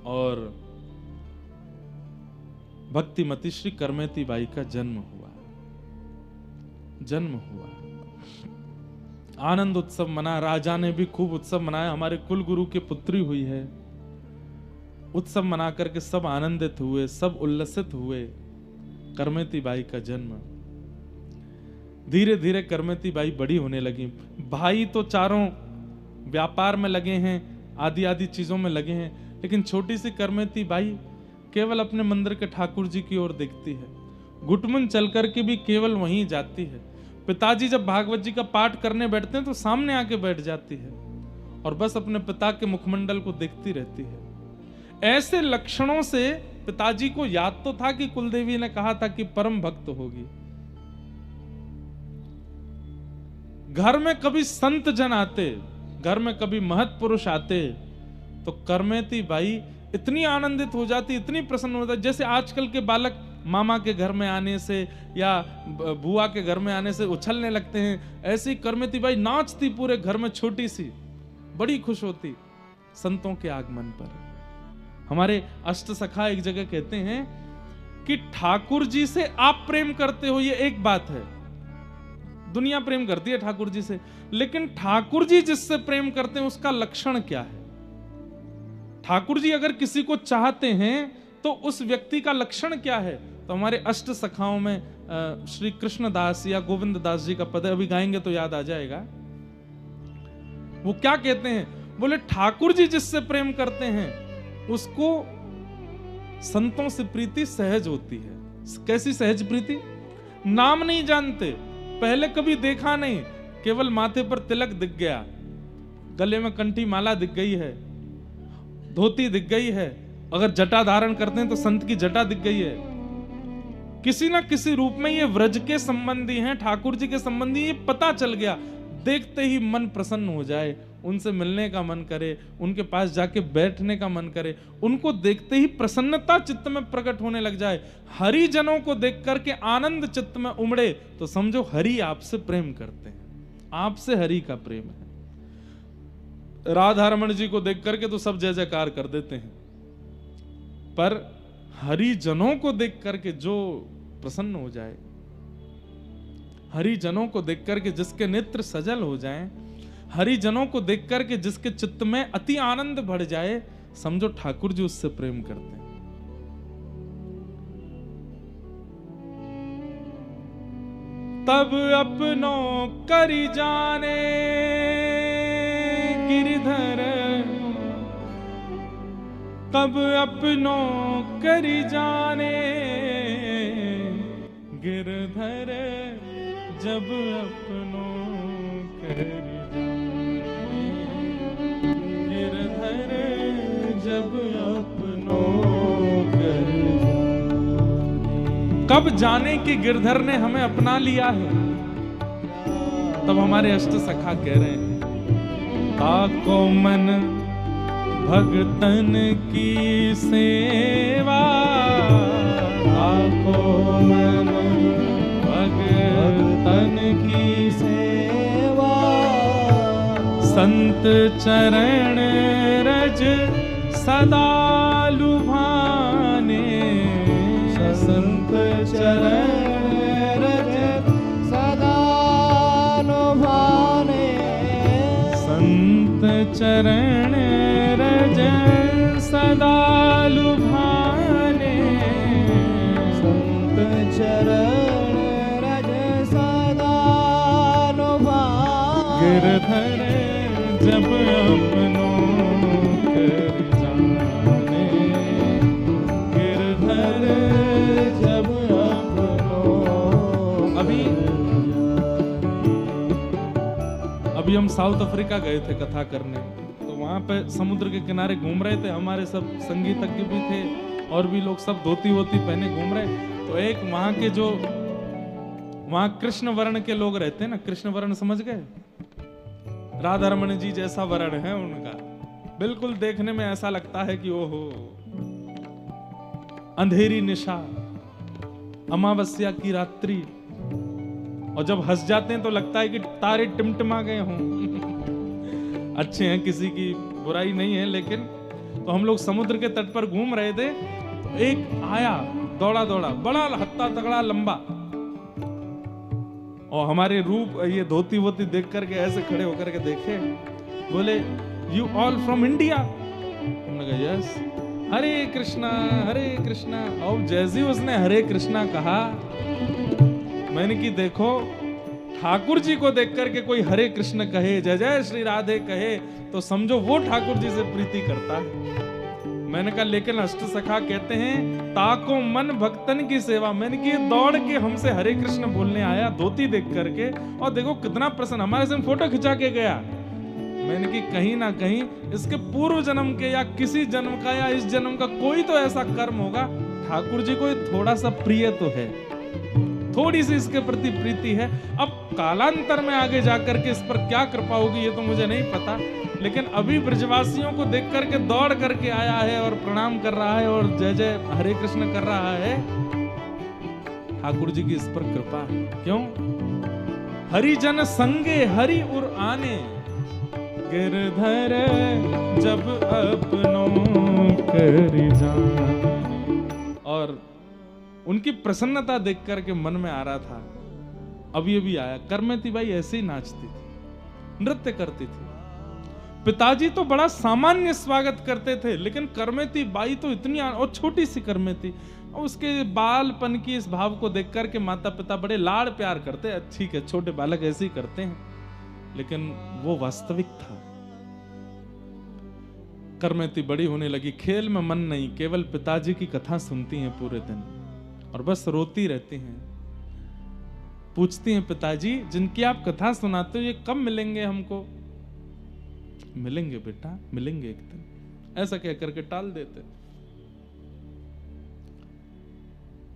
और भक्तिमती श्री करमेती बाई का जन्म हुआ। आनंद उत्सव मना, राजा ने भी खूब उत्सव मनाया, हमारे कुल गुरु की पुत्री हुई है। उत्सव मना करके सब आनंदित हुए, सब उल्लसित हुए। करमेती बाई का जन्म, धीरे धीरे करमेती बाई बड़ी होने लगी। भाई तो चारों व्यापार में लगे हैं, आदि आदि चीजों में लगे हैं, लेकिन छोटी सी करमेती बाई केवल अपने मंदिर के ठाकुर जी की ओर देखती है, घुटमुन चल करके भी केवल वहीं जाती है। पिताजी जब भागवत जी का पाठ करने बैठते हैं तो सामने आके बैठ जाती है और बस अपने पिता के मुखमंडल को देखती रहती है। ऐसे लक्षणों से पिताजी को याद तो था कि कुलदेवी ने कहा था कि परम भक्त होगी। घर में कभी संत जन आते, घर में कभी महत पुरुष आते, तो करमेती बाई इतनी आनंदित हो जाती, इतनी प्रसन्न हो जाती, जैसे आजकल के बालक मामा के घर में आने से या बुआ के घर में आने से उछलने लगते हैं, ऐसे ही करमेती बाई नाचती पूरे घर में, छोटी सी, बड़ी खुश होती संतों के आगमन पर। हमारे अष्ट सखा एक जगह कहते हैं कि ठाकुर जी से आप प्रेम करते हो, ये एक बात है, दुनिया प्रेम करती है ठाकुर जी से, लेकिन ठाकुर जी जिससे प्रेम करते हैं उसका लक्षण क्या है? ठाकुर जी अगर किसी को चाहते हैं तो उस व्यक्ति का लक्षण क्या है? तो हमारे अष्ट सखाओं में श्री कृष्ण दास या गोविंद दास जी का पद अभी गाएंगे तो याद आ जाएगा। वो क्या कहते हैं? बोले ठाकुर जी जिससे प्रेम करते हैं उसको संतों से प्रीति सहज होती है। कैसी सहज प्रीति? नाम नहीं जानते, पहले कभी देखा नहीं, केवल माथे पर तिलक दिख गया, गले में कंठी माला दिख गई है, धोती दिख गई है, अगर जटा धारण करते हैं तो संत की जटा दिख गई है, किसी ना किसी रूप में ये व्रज के संबंधी हैं, ठाकुर जी के संबंधी, ये पता चल गया, देखते ही मन प्रसन्न हो जाए, उनसे मिलने का मन करे, उनके पास जाके बैठने का मन करे, उनको देखते ही प्रसन्नता चित्त में प्रकट होने लग जाए, हरि जनों को देख करके आनंद चित्त में उमड़े, तो समझो हरि आपसे प्रेम करते हैं, आपसे हरि का प्रेम है। राधा रमण जी को देख करके तो सब जय जयकार कर देते हैं, पर हरि जनों को देख करके जो प्रसन्न हो जाए, हरि जनों को देख करके जिसके नेत्र सजल हो जाएं, हरि जनों को देख करके जिसके चित्त में अति आनंद बढ़ जाए, समझो ठाकुर जी उससे प्रेम करते हैं। तब अपनों करि जाने गिरधर, तब अपनों करि जाने गिरधर, जब अपनों करि जाने गिरधर, जब अपनों करि जाने। कब जाने कि गिरधर ने हमें अपना लिया है? तब हमारे अष्ट सखा कह रहे हैं, ताको मन भगतन की सेवा, ताको मन भगतन की सेवा, संत चरण रज सदा लुभाने, संत चरण रज सदा लुभाने, संत चरण रज सदा लुभाने, संत चरण रज सदा लुभाने, गिरधर जब अपनों कर जाने, गिरधर जब अपनों। अभी हम साउथ अफ्रीका गए थे कथा करने, तो वहां पे समुद्र के किनारे घूम रहे थे, हमारे सब संगीतज्ञ भी थे और भी लोग, सब धोती वोती पहने घूम रहे। तो एक वहां के जो वहां कृष्ण वर्ण के लोग रहते हैं ना, कृष्ण वर्ण समझ गए, राधा रमण जी जैसा वर्ण है उनका, बिल्कुल देखने में ऐसा लगता है कि ओहो, अंधेरी निशा, अमावस्या की रात्रि, और जब हंस जाते हैं तो लगता है कि तारे टिमटिमा गए हों। अच्छे हैं, किसी की बुराई नहीं है, लेकिन तो हम लोग समुद्र के तट पर घूम रहे थे, तो एक आया दौड़ा दौड़ा, बड़ा हत्ता तगड़ा लंबा, और हमारे रूप ये धोती वोती देख करके ऐसे खड़े होकर के देखे, बोले यू ऑल फ्रॉम इंडिया? हमने कहा यस। हरे कृष्णा। और जैसे उसने हरे कृष्णा कहा, मैंने कि देखो, ठाकुर जी को देख करके कोई हरे कृष्ण कहे, जय जय श्री राधे कहे, तो समझो वो ठाकुर जी से प्रीति करता है। मैंने कहा लेकिन अष्ट सखा कहते हैं, ताको मन भक्तन की सेवा। मैंने कि दौड़ के हमसे हरे कृष्ण बोलने आया धोती देख करके, और देखो कितना प्रसन्न, हमारे संग फोटो खिंचा के गया। मैंने कि कहीं ना कहीं इसके पूर्व जन्म के या किसी जन्म का या इस जन्म का कोई तो ऐसा कर्म होगा, ठाकुर जी को थोड़ा सा प्रिय तो है, थोड़ी सी इसके प्रति प्रीति है। अब कालांतर में आगे जाकर के इस पर क्या कृपा होगी ये तो मुझे नहीं पता, लेकिन अभी ब्रजवासियों को देख करके दौड़ करके आया है और प्रणाम कर रहा है और जय जय हरे कृष्ण कर रहा है। ठाकुर जी की इस पर कृपा है। क्यों? हरिजन संगे हरि उर आने, गिरधर जब अपनों कर जान। और उनकी प्रसन्नता देख करके मन में आ रहा था, अभी अभी आया। करमेती बाई ऐसे ही नाचती थी, नृत्य करती थी। पिताजी तो बड़ा सामान्य स्वागत करते थे, लेकिन करमेती बाई तो इतनी, और छोटी सी करमेती, उसके बालपन की इस भाव को देख करके माता पिता बड़े लाड़ प्यार करते हैं। ठीक है, छोटे बालक ऐसे ही करते हैं, लेकिन वो वास्तविक था। करमेती बड़ी होने लगी, खेल में मन नहीं, केवल पिताजी की कथा सुनती हैं पूरे दिन और बस रोती रहती हैं। पूछती हैं, पिताजी जिनकी आप कथा सुनाते हो ये कब मिलेंगे हमको? मिलेंगे बेटा, मिलेंगे एक दिन, ऐसा कह करके टाल देते।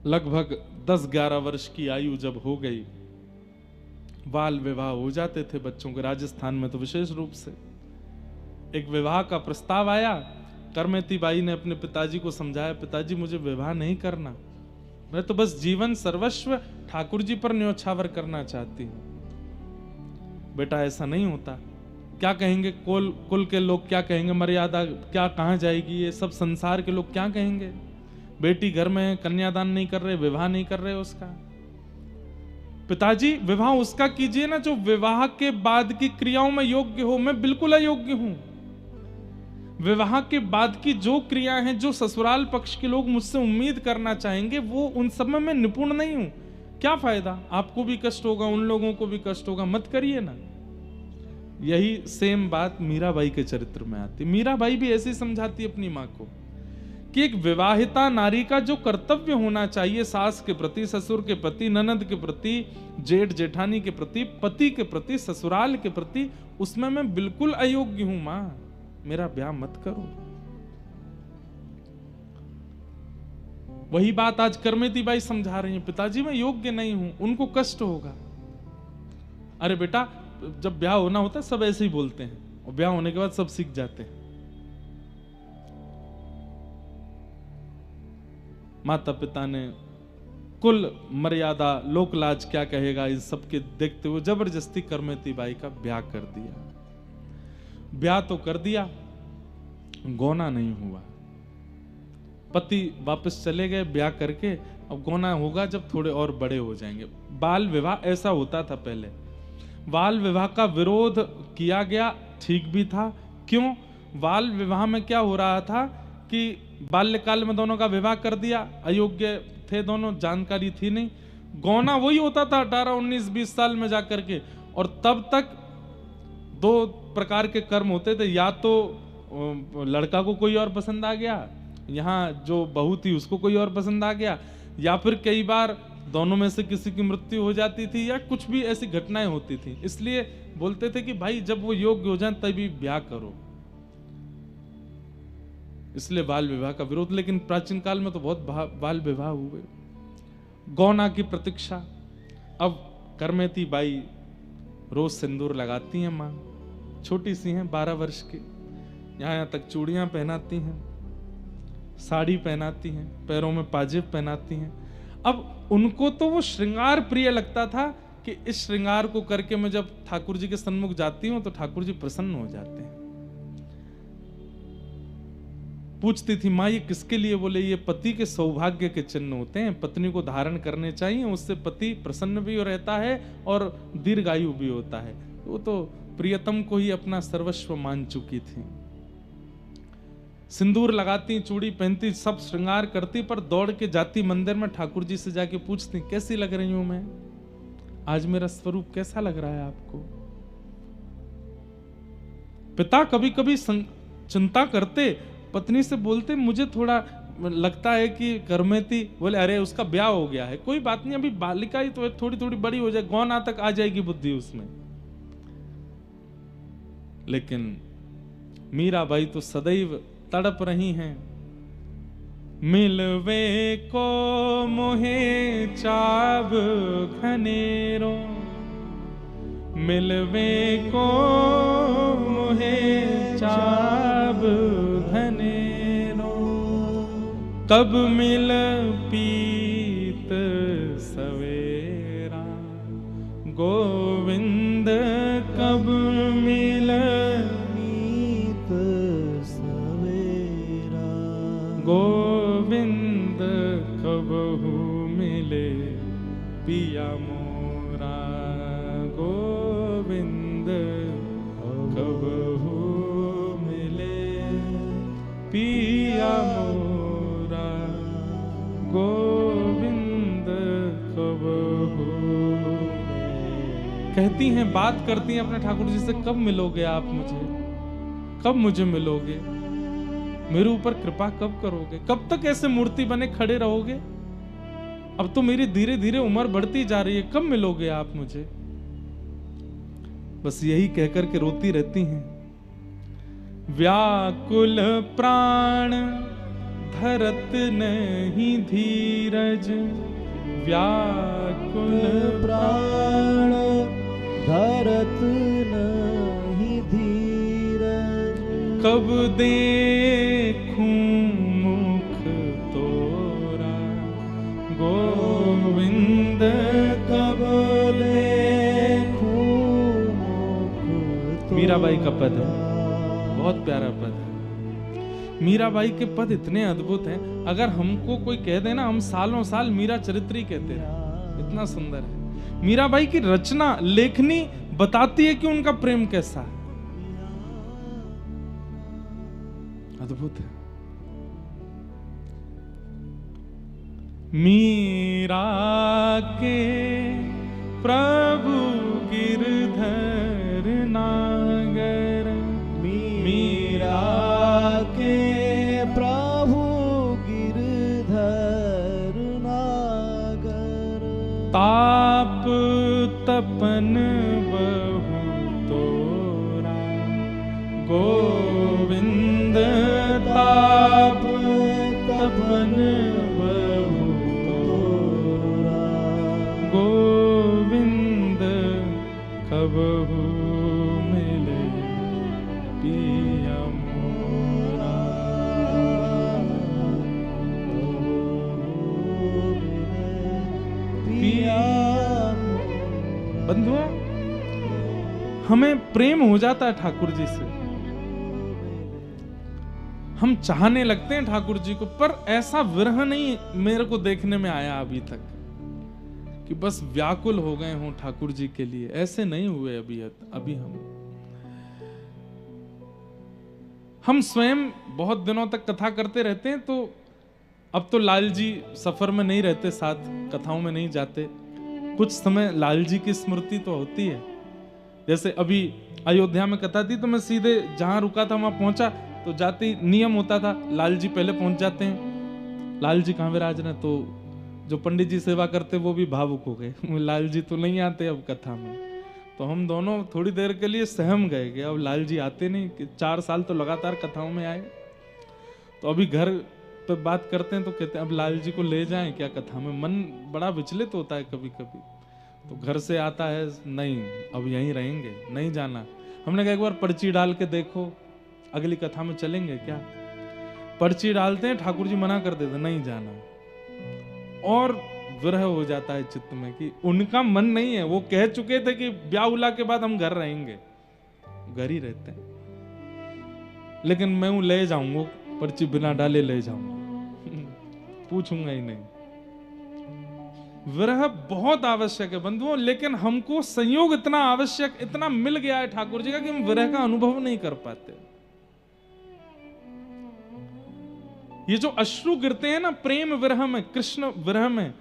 लगभग 10-11 वर्ष की आयु जब हो गई, बाल विवाह हो जाते थे बच्चों के। राजस्थान में तो विशेष रूप से एक विवाह का प्रस्ताव आया। करमेती बाई ने अपने पिताजी को समझाया, पिताजी मुझे विवाह नहीं करना, मैं तो बस जीवन सर्वस्व ठाकुर जी पर न्योछावर करना चाहती हूं। बेटा ऐसा नहीं होता, क्या कहेंगे कुल के लोग, क्या कहेंगे, मर्यादा क्या कहां जाएगी, ये सब संसार के लोग क्या कहेंगे? बेटी घर में है, कन्यादान नहीं कर रहे, विवाह नहीं कर रहे उसका। पिताजी विवाह उसका कीजिए ना जो विवाह के बाद की क्रियाओं में योग्य हो, मैं बिल्कुल अयोग्य हूं। विवाह के बाद की जो क्रियाएं हैं, जो ससुराल पक्ष के लोग मुझसे उम्मीद करना चाहेंगे, वो उन सब में मैं निपुण नहीं हूं। क्या फायदा, आपको भी कष्ट होगा, उन लोगों को भी कष्ट होगा, मत करिए ना। यही सेम बात मीराबाई के चरित्र में आती। मीराबाई भी ऐसे समझाती अपनी मां को कि एक विवाहिता नारी का जो कर्तव्य होना चाहिए, सास के प्रति, ससुर के प्रति, ननद के प्रति, जेठ जेठानी के प्रति, पति के प्रति, ससुराल के प्रति, उसमें मैं बिल्कुल अयोग्य हूं। मां, मेरा ब्याह मत करो। वही बात आज करमेती बाई समझा रही है, पिताजी मैं योग्य नहीं हूं, उनको कष्ट होगा। अरे बेटा, जब ब्याह होना होता है सब ऐसे ही बोलते हैं, और ब्याह होने के बाद सब सीख जाते हैं। माता पिता ने कुल मर्यादा, लोक लाज क्या कहेगा, इन सब के देखते हुए जबरदस्ती करमेती बाई का ब्याह कर दिया। ब्याह तो कर दिया, गौना नहीं हुआ। पति वापस चले गए ब्याह करके, अब गौना होगा जब थोड़े और बड़े हो जाएंगे। बाल विवाह ऐसा होता था पहले, बाल विवाह का विरोध किया गया, ठीक भी था। क्यों? बाल विवाह में क्या हो रहा था कि बाल्यकाल में दोनों का विवाह कर दिया, अयोग्य थे दोनों, जानकारी थी नहीं। गौना वही होता था 18, 19, 20 साल में जाकर के, और तब तक दो प्रकार के कर्म होते थे, या तो लड़का को कोई और पसंद आ गया, यहाँ जो बहू थी उसको कोई और पसंद आ गया, या फिर कई बार दोनों में से किसी की मृत्यु हो जाती थी, या कुछ भी ऐसी घटनाएं होती थी। इसलिए बोलते थे कि भाई जब वो योग्य हो जाए तभी ब्याह करो, इसलिए बाल विवाह का विरोध। लेकिन प्राचीन काल में तो बहुत बाल विवाह हुए। गौना की प्रतीक्षा। अब करमेती बाई रोज सिंदूर लगाती हैं, मां छोटी सी हैं 12 वर्ष की, यहाँ तक चूड़ियां पहनाती हैं, साड़ी पहनाती हैं, पैरों में पाजेब पहनाती हैं। अब उनको तो वो श्रृंगार प्रिय लगता था कि इस श्रृंगार को करके मैं जब ठाकुर जी के सन्मुख जाती हूं तो ठाकुर जी प्रसन्न हो जाते हैं। पूछती थी माँ ये किसके लिए? बोले ये पति के सौभाग्य के चिन्ह होते हैं, पत्नी को धारण करने चाहिए, उससे पति प्रसन्न भी रहता है और दीर्घायु भी होता है। वो तो प्रियतम को ही अपना सर्वस्व मान चुकी थी। सिंदूर लगाती, चूड़ी पहनती, सब श्रृंगार करती, पर दौड़ के जाती मंदिर में, ठाकुर जी से जाके पूछती कैसी लग रही हूं मैं, आज मेरा स्वरूप कैसा लग रहा है आपको? पिता कभी कभी चिंता करते, पत्नी से बोलते मुझे थोड़ा लगता है कि करमेती, बोले अरे उसका ब्याह हो गया है, कोई बात नहीं, अभी बालिका ही तो है, थोड़ी थोड़ी बड़ी हो जाए, गौना तक आ जाएगी बुद्धि उसमें। लेकिन मीराबाई तो सदैव तड़प रही हैं, मिलवे को मोहे चाव घनेरो, मिलवे को मोहे शाब धनेरो, कब मिल पीत सवेरा, गोविंद कब मिल पीत सवेरा, गोविंद कबहू मिले पिया मोरा, गोविंद कबहू मिले पिया मोरा, गोविंद कबहू। कहती हैं, बात करती हैं अपने ठाकुर जी से, कब मिलोगे आप मुझे, कब मुझे मिलोगे, मेरे ऊपर कृपा कब करोगे, कब तक ऐसे मूर्ति बने खड़े रहोगे, अब तो मेरी धीरे धीरे उम्र बढ़ती जा रही है, कब मिलोगे आप मुझे। बस यही कहकर के रोती रहती हैं। व्याकुल प्राण धरत नहीं धीरज, व्याकुल प्राण धरत नहीं धीरज, कब देखूं मुख तोरा, गोविंद कब देखूं मुख तोरा। मीराबाई का पद है, बहुत प्यारा पद है। मीराबाई के पद इतने अद्भुत हैं, अगर हमको कोई कह देना हम सालों साल मीरा चरित्र ही कहते हैं, इतना सुंदर है। मीराबाई की रचना लेखनी बताती है कि उनका प्रेम कैसा है, अद्भुत है। मीरा के प्रभु गिरधर नागर, मीरा के प्रभु गिरधर नागर, ताप तपन बहु तोरा, गोविंद ताप तपन बहु तोरा, गोविंद कबहू मिले पिया मोरा, पिया। बंधुओं, हमें प्रेम हो जाता है ठाकुर जी से, हम चाहने लगते हैं ठाकुर जी को, पर ऐसा विरह नहीं मेरे को देखने में आया अभी तक कि बस व्याकुल हो गए हों ठाकुर जी के लिए, ऐसे नहीं हुए अभी हम स्वयं बहुत दिनों तक कथा करते रहते हैं, तो अब तो लाल जी सफर में नहीं रहते, साथ कथाओं में नहीं जाते, कुछ समय लाल जी की स्मृति तो होती है। जैसे अभी अयोध्या में कथा थी, तो मैं सीधे जहां रुका था वहां पहुंचा, तो जाते नियम होता था लाल जी पहले पहुंच जाते हैं। लाल जी कहाँ विराज रहे, तो जो पंडित जी सेवा करते वो भी भावुक हो गए, लाल जी तो नहीं आते अब कथा में, तो हम दोनों थोड़ी देर के लिए सहम गए कि अब लाल जी आते नहीं, कि 4 साल तो लगातार कथाओं में आए। तो अभी घर पे बात करते हैं तो कहते हैं अब लाल जी को ले जाएं क्या कथा में, मन बड़ा विचलित होता है कभी कभी। तो घर से आता है, नहीं अब यहीं रहेंगे, नहीं जाना। हमने कहा एक बार पर्ची डाल के देखो, अगली कथा में चलेंगे क्या। पर्ची डालते हैं, ठाकुर जी मना कर देते, नहीं जाना। और विरह हो जाता है चित्त में कि उनका मन नहीं है, वो कह चुके थे कि ब्याह उला के बाद हम घर रहेंगे, घर ही रहते हैं, लेकिन मैं हूं ले जाऊंगा, पर्ची बिना डाले ले जाऊंगा, पूछूंगा ही नहीं। विरह बहुत आवश्यक है बंधुओं, लेकिन हमको संयोग इतना आवश्यक, इतना मिल गया है ठाकुर जी का कि हम विरह का अनुभव नहीं कर पाते। ये जो अश्रु गिरते हैं ना प्रेम विरह में, कृष्ण विरह में,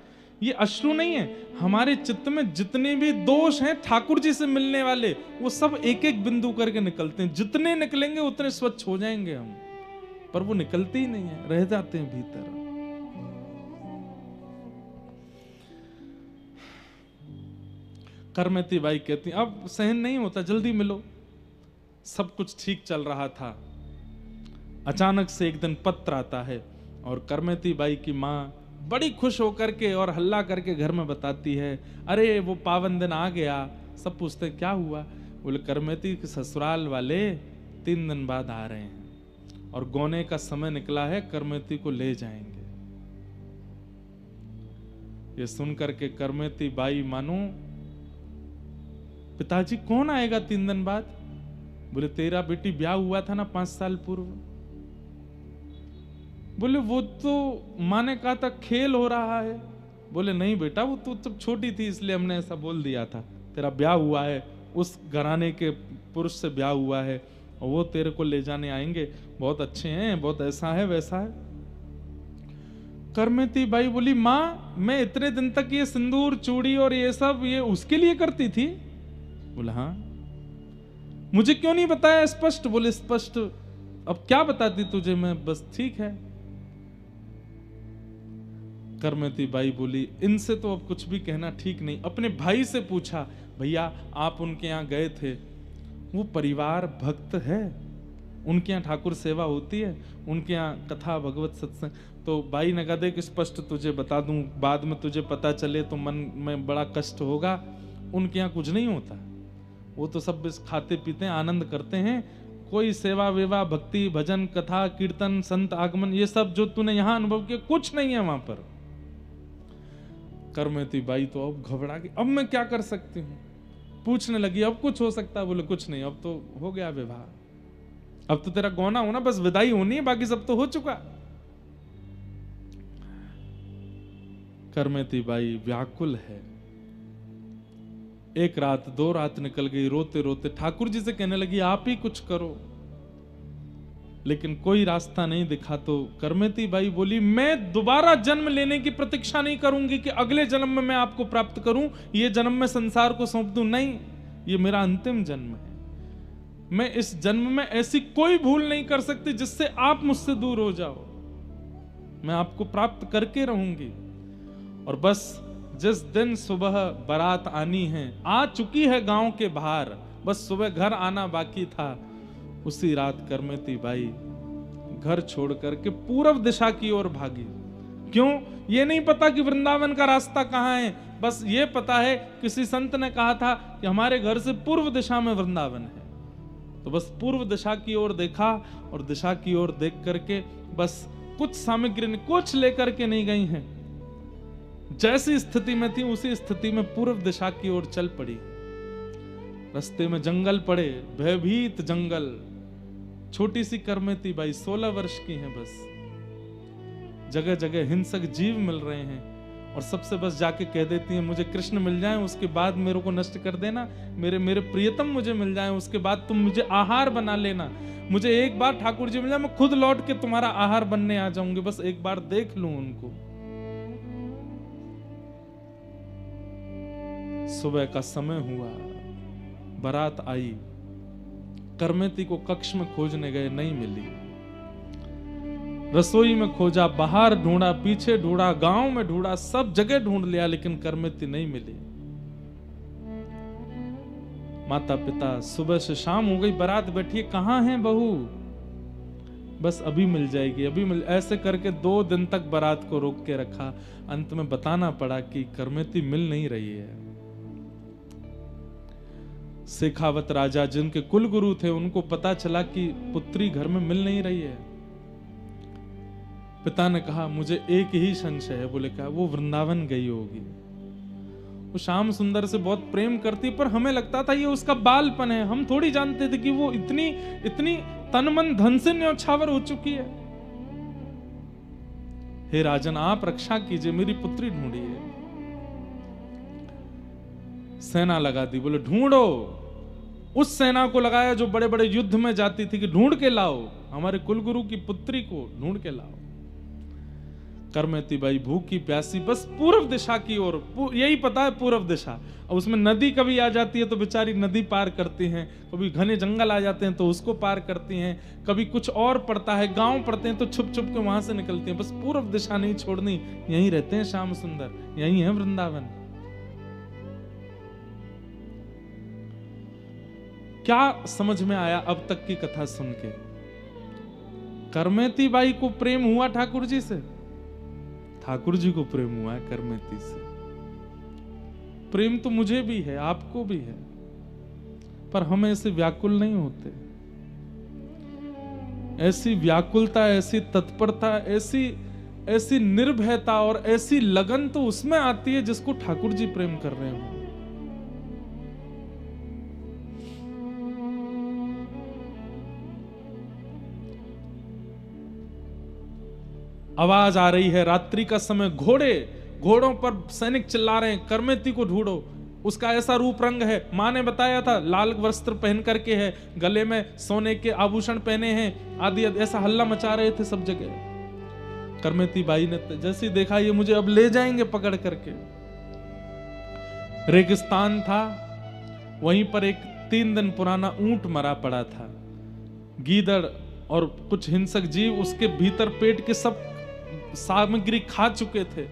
ये अश्रु नहीं है, हमारे चित्त में जितने भी दोष हैं ठाकुर जी से मिलने वाले, वो सब एक एक बिंदु करके निकलते हैं। जितने निकलेंगे उतने स्वच्छ हो जाएंगे हम, पर वो निकलते ही नहीं है, रह जाते हैं भीतर। करमती बाई कहती अब सहन नहीं होता, जल्दी मिलो। सब कुछ ठीक चल रहा था, अचानक से एक दिन पत्र आता है और करमती बाई की माँ बड़ी खुश होकर के और हल्ला करके घर में बताती है, अरे वो पावन दिन आ गया। सब पूछते क्या हुआ? बोले करमती के ससुराल वाले 3 दिन बाद आ रहे हैं और गौने का समय निकला है, करमेती को ले जाएंगे। ये सुनकर के करमेती बाई मानो, पिताजी कौन आएगा 3 दिन बाद? बोले तेरा बेटी ब्याह हुआ था ना 5 साल पूर्व। बोले वो तो माँ ने कहा था खेल हो रहा है। बोले नहीं बेटा, वो तो जब छोटी थी इसलिए हमने ऐसा बोल दिया था। तेरा ब्याह हुआ है, उस घराने के पुरुष से ब्याह हुआ है और वो तेरे को ले जाने आएंगे, बहुत अच्छे हैं, बहुत ऐसा है वैसा है। करमेती बाई बोली माँ, मैं इतने दिन तक ये सिंदूर चूड़ी और ये सब ये उसके लिए करती थी? बोला हाँ। मुझे क्यों नहीं बताया स्पष्ट? बोले स्पष्ट अब क्या बताती तुझे मैं, बस ठीक है। करमेती बाई बोली इनसे तो अब कुछ भी कहना ठीक नहीं। अपने भाई से पूछा, भैया आप उनके यहाँ गए थे, वो परिवार भक्त है, उनके यहाँ ठाकुर सेवा होती है, उनके यहाँ कथा भगवत सत्संग? तो बाई ने कहा देख स्पष्ट तुझे बता दूं, बाद में तुझे पता चले तो मन में बड़ा कष्ट होगा। उनके यहाँ कुछ नहीं होता, वो तो सब बस खाते पीते हैं, आनंद करते हैं। कोई सेवा वेवा भक्ति भजन कथा कीर्तन संत आगमन ये सब जो तूने यहाँ अनुभव किया कुछ नहीं है वहां पर। करमेती बाई तो अब घबरा गई, अब मैं क्या कर सकती हूँ? पूछने लगी अब कुछ हो सकता है? बोले कुछ नहीं, अब तो हो गया विवाह, अब तो तेरा गौना होना, बस विदाई होनी है, बाकी सब तो हो चुका। करमेती बाई व्याकुल है। 1 रात 2 रात निकल गई, रोते रोते ठाकुर जी से कहने लगी आप ही कुछ करो, लेकिन कोई रास्ता नहीं दिखा। तो करमेती बाई बोली मैं दोबारा जन्म लेने की प्रतीक्षा नहीं करूंगी कि अगले जन्म में मैं आपको प्राप्त करूं, ये जन्म में संसार को सौंप दूं, नहीं, ये मेरा अंतिम जन्म है। मैं इस जन्म में ऐसी कोई भूल नहीं कर सकती जिससे आप मुझसे दूर हो जाओ, मैं आपको प्राप्त करके रहूंगी। और बस जिस दिन सुबह बारात आनी है, आ चुकी है गांव के बाहर, बस सुबह घर आना बाकी था, उसी रात करमेती बाई घर छोड़ करके पूर्व दिशा की ओर भागी। क्यों? ये नहीं पता कि वृंदावन का रास्ता कहाँ है, बस ये पता है किसी संत ने कहा था कि हमारे घर से पूर्व दिशा में वृंदावन है। तो बस पूर्व दिशा की ओर देखा और दिशा की ओर देख करके बस कुछ सामग्री कुछ लेकर के नहीं गई हैं, जैसी स्थिति में थी उसी स्थिति में पूर्व दिशा की ओर चल पड़ी। रास्ते में जंगल पड़े, भयभीत जंगल। छोटी सी करमेती बाई 16 वर्ष की हैं, बस जगह जगह हिंसक जीव मिल रहे हैं और सबसे बस जाके कह देती हैं मुझे कृष्ण मिल जाएं, उसके बाद मेरे को नष्ट कर देना, मेरे प्रियतम मुझे मिल जाएं, उसके बाद तुम मुझे आहार बना लेना, मुझे एक बार ठाकुर जी मिल जाए, मैं खुद लौट के तुम्हारा आहार बनने आ जाऊंगी, बस एक बार देख लूं उनको। सुबह का समय हुआ, बारात आई, करमेती को कक्ष में खोजने गए, नहीं मिली। रसोई में खोजा, बाहर ढूंढा, पीछे ढूंढा, गांव में ढूंढा, सब जगह ढूंढ लिया, लेकिन करमेती नहीं मिली। माता पिता, सुबह से शाम हो गई, बारात बैठी है, कहां है बहू? बस अभी मिल जाएगी, अभी मिल, ऐसे करके 2 दिन तक बारात को रोक के रखा। अंत में बताना पड़ा कि करमेती मिल नहीं रही है। शेखावत राजा जिनके कुल गुरु थे, उनको पता चला कि पुत्री घर में मिल नहीं रही है। पिता ने कहा मुझे एक ही संशय है। बोले क्या? वो वृंदावन गई होगी, वो श्याम सुंदर से बहुत प्रेम करती, पर हमें लगता था ये उसका बालपन है, हम थोड़ी जानते थे कि वो इतनी तन मन धन से न्यौछावर हो चुकी है। हे राजन, आप रक्षा कीजिए, मेरी पुत्री ढूंढी है। सेना लगा दी, बोले ढूंढो। उस सेना को लगाया जो बड़े बड़े युद्ध में जाती थी कि ढूंढ के लाओ, हमारे कुलगुरु की पुत्री को ढूंढ के लाओ। करमेती बाई भूखी प्यासी बस पूर्व दिशा की ओर, यही पता है पूर्व दिशा। अब उसमें नदी कभी आ जाती है तो बेचारी नदी पार करती हैं, कभी घने जंगल आ जाते हैं तो उसको पार करती हैं, कभी कुछ और पड़ता है, गांव पड़ते हैं तो छुप छुप के वहां से निकलती हैं। बस पूर्व दिशा नहीं छोड़नी, यहीं रहते हैं श्याम सुंदर, यहीं है वृंदावन। क्या समझ में आया अब तक की कथा सुन के? करमेती बाई को प्रेम हुआ ठाकुर जी से, ठाकुर जी को प्रेम हुआ है करमेती से। प्रेम तो मुझे भी है, आपको भी है, पर हम ऐसे व्याकुल नहीं होते। ऐसी व्याकुलता, ऐसी तत्परता, ऐसी ऐसी निर्भयता और ऐसी लगन तो उसमें आती है जिसको ठाकुर जी प्रेम कर रहे हो। आवाज आ रही है, रात्रि का समय, घोड़ों पर सैनिक चिल्ला रहे हैं, करमेती को ढूंढो। उसका ऐसा रूप रंग है, मां ने बताया था, लाल वस्त्र पहन करके है, गले में सोने के आभूषण पहने हैं आदि, ऐसा हल्ला मचा रहे थे सब जगह। करमेती बाई ने जैसे ही देखा ये मुझे अब ले जाएंगे पकड़ करके। रेगिस्तान था, वहीं पर एक 3 दिन पुराना ऊंट मरा पड़ा था। गीदड़ और कुछ हिंसक जीव उसके भीतर पेट के सब सामग्री खा चुके थे।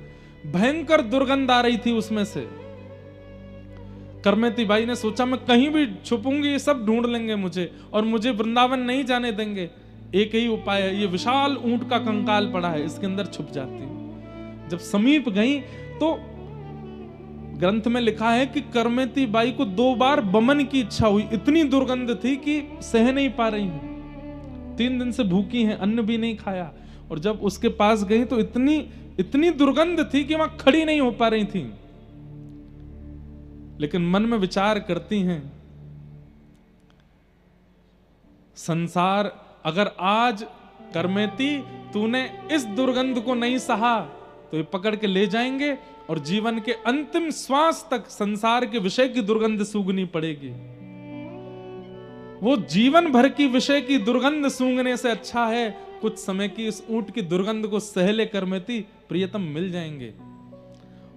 भयंकर दुर्गंध आ रही थी उसमें से। करमेती बाई ने सोचा मैं कहीं भी छुपूंगी, ये सब ढूंढ लेंगे मुझे और मुझे वृंदावन नहीं जाने देंगे। एक ही उपाय है, ये विशाल ऊंट का कंकाल पड़ा है, इसके अंदर छुप जाती हूं। जब समीप गई तो ग्रंथ में लिखा है कि करमेती बाई को 2 बार बमन की इच्छा हुई, इतनी दुर्गंध थी कि सह नहीं पा रही हूं। 3 दिन से भूखी हैं, अन्न भी नहीं खाया, और जब उसके पास गई तो इतनी दुर्गंध थी कि वहां खड़ी नहीं हो पा रही थी। लेकिन मन में विचार करती हैं, संसार, अगर आज करमेती तूने इस दुर्गंध को नहीं सहा तो ये पकड़ के ले जाएंगे और जीवन के अंतिम श्वास तक संसार के विषय की दुर्गंध सूंघनी पड़ेगी। वो जीवन भर की विषय की दुर्गंध सूंघने से अच्छा है कुछ समय की इस ऊंट की दुर्गंध को सहले करमेती प्रियतम मिल जाएंगे।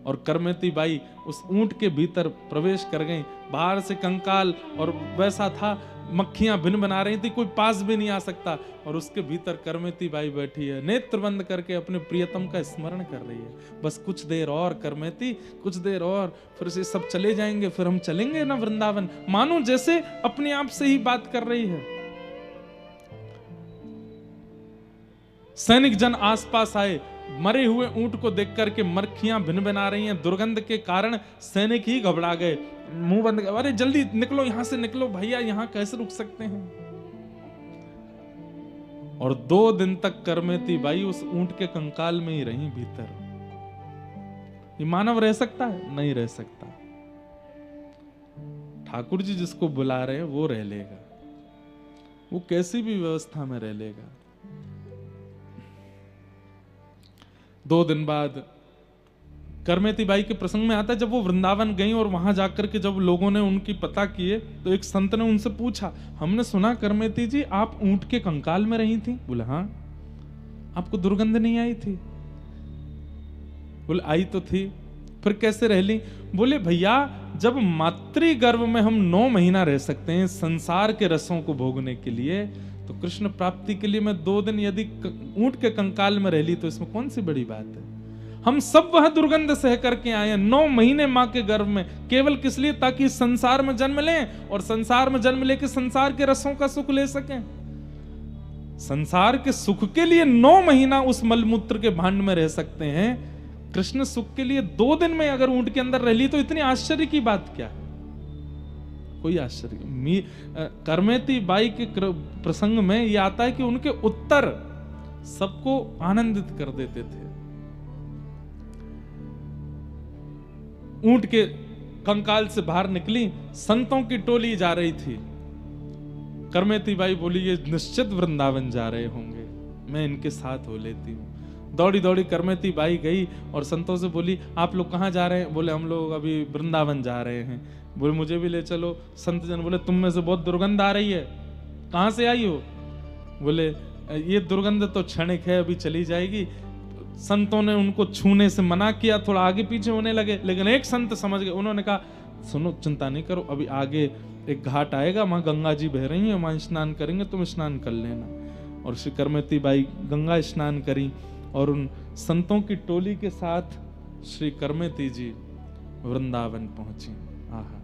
और करमेती बाई उस ऊंट के भीतर प्रवेश कर गई। बाहर से कंकाल और वैसा था, मक्खियां भिन बना रही थी, कोई पास भी नहीं आ सकता। और उसके भीतर करमेती बाई बैठी है, नेत्र बंद करके अपने प्रियतम का स्मरण कर रही है। बस कुछ देर और करमेती, कुछ देर और, फिर से सब चले जाएंगे, फिर हम चलेंगे ना वृंदावन। मानो जैसे अपने आप से ही बात कर रही है। सैनिक जन आसपास आए, मरे हुए ऊंट को देख करके मक्खियां भिन बना रही हैं। दुर्गंध के कारण सैनिक ही घबरा गए, मुंह बंद, अरे जल्दी निकलो यहां से, निकलो भैया, यहां कैसे रुक सकते हैं। और 2 दिन तक करमेती बाई उस ऊंट के कंकाल में ही रही भीतर। ये मानव रह सकता है? नहीं रह सकता। ठाकुर जी जिसको बुला रहे हैं वो रह लेगा, वो कैसी भी व्यवस्था में रह लेगा। 2 दिन बाद करमेती बाई के प्रसंग में आता है, जब वो वृंदावन गई और वहां जाकर के जब लोगों ने उनकी पता किए तो एक संत ने उनसे पूछा, हमने सुना करमेती जी आप ऊंट के कंकाल में रही थी। बोले हाँ। आपको दुर्गंध नहीं आई थी? बोले आई तो थी। फिर कैसे रह ली? बोले भैया जब मातृ गर्भ में हम 9 महीना रह सकते हैं संसार के रसों को भोगने के लिए, तो कृष्ण प्राप्ति के लिए मैं 2 दिन यदि ऊंट के कंकाल में रह ली तो इसमें कौन सी बड़ी बात है। हम सब वह दुर्गंध सह करके आए हैं 9 महीने मां के गर्भ में, केवल किस लिए? ताकि संसार में जन्म लें और संसार में जन्म लेके संसार के रसों का सुख ले सकें। संसार के सुख के लिए 9 महीना उस मलमूत्र के भांड में रह सकते हैं, कृष्ण सुख के लिए 2 दिन में अगर ऊंट के अंदर रह ली तो इतनी आश्चर्य की बात क्या है? कोई आश्चर्य। करमेती बाई के प्रसंग में यह आता है कि उनके उत्तर सबको आनंदित कर देते थे। ऊंट के कंकाल से बाहर निकली, संतों की टोली जा रही थी। करमेती बाई बोली ये निश्चित वृंदावन जा रहे होंगे, मैं इनके साथ हो लेती हूँ। दौड़ी दौड़ी करमेती बाई गई और संतों से बोली आप लोग कहाँ जा रहे हैं? बोले हम लोग अभी वृंदावन जा रहे हैं। बोले मुझे भी ले चलो। संत जन बोले तुम में से बहुत दुर्गंध आ रही है, कहाँ से आई हो? बोले ये दुर्गंध तो क्षणिक है, अभी चली जाएगी। संतों ने उनको छूने से मना किया, थोड़ा आगे पीछे होने लगे, लेकिन एक संत समझ गए। उन्होंने कहा सुनो चिंता नहीं करो, अभी आगे एक घाट आएगा, वहां गंगा जी बह रही है, वहां स्नान करेंगे, तुम स्नान कर लेना। और श्री करमेती बाई गंगा स्नान करी और उन संतों की टोली के साथ श्री करमेती जी वृंदावन पहुंची। आहा।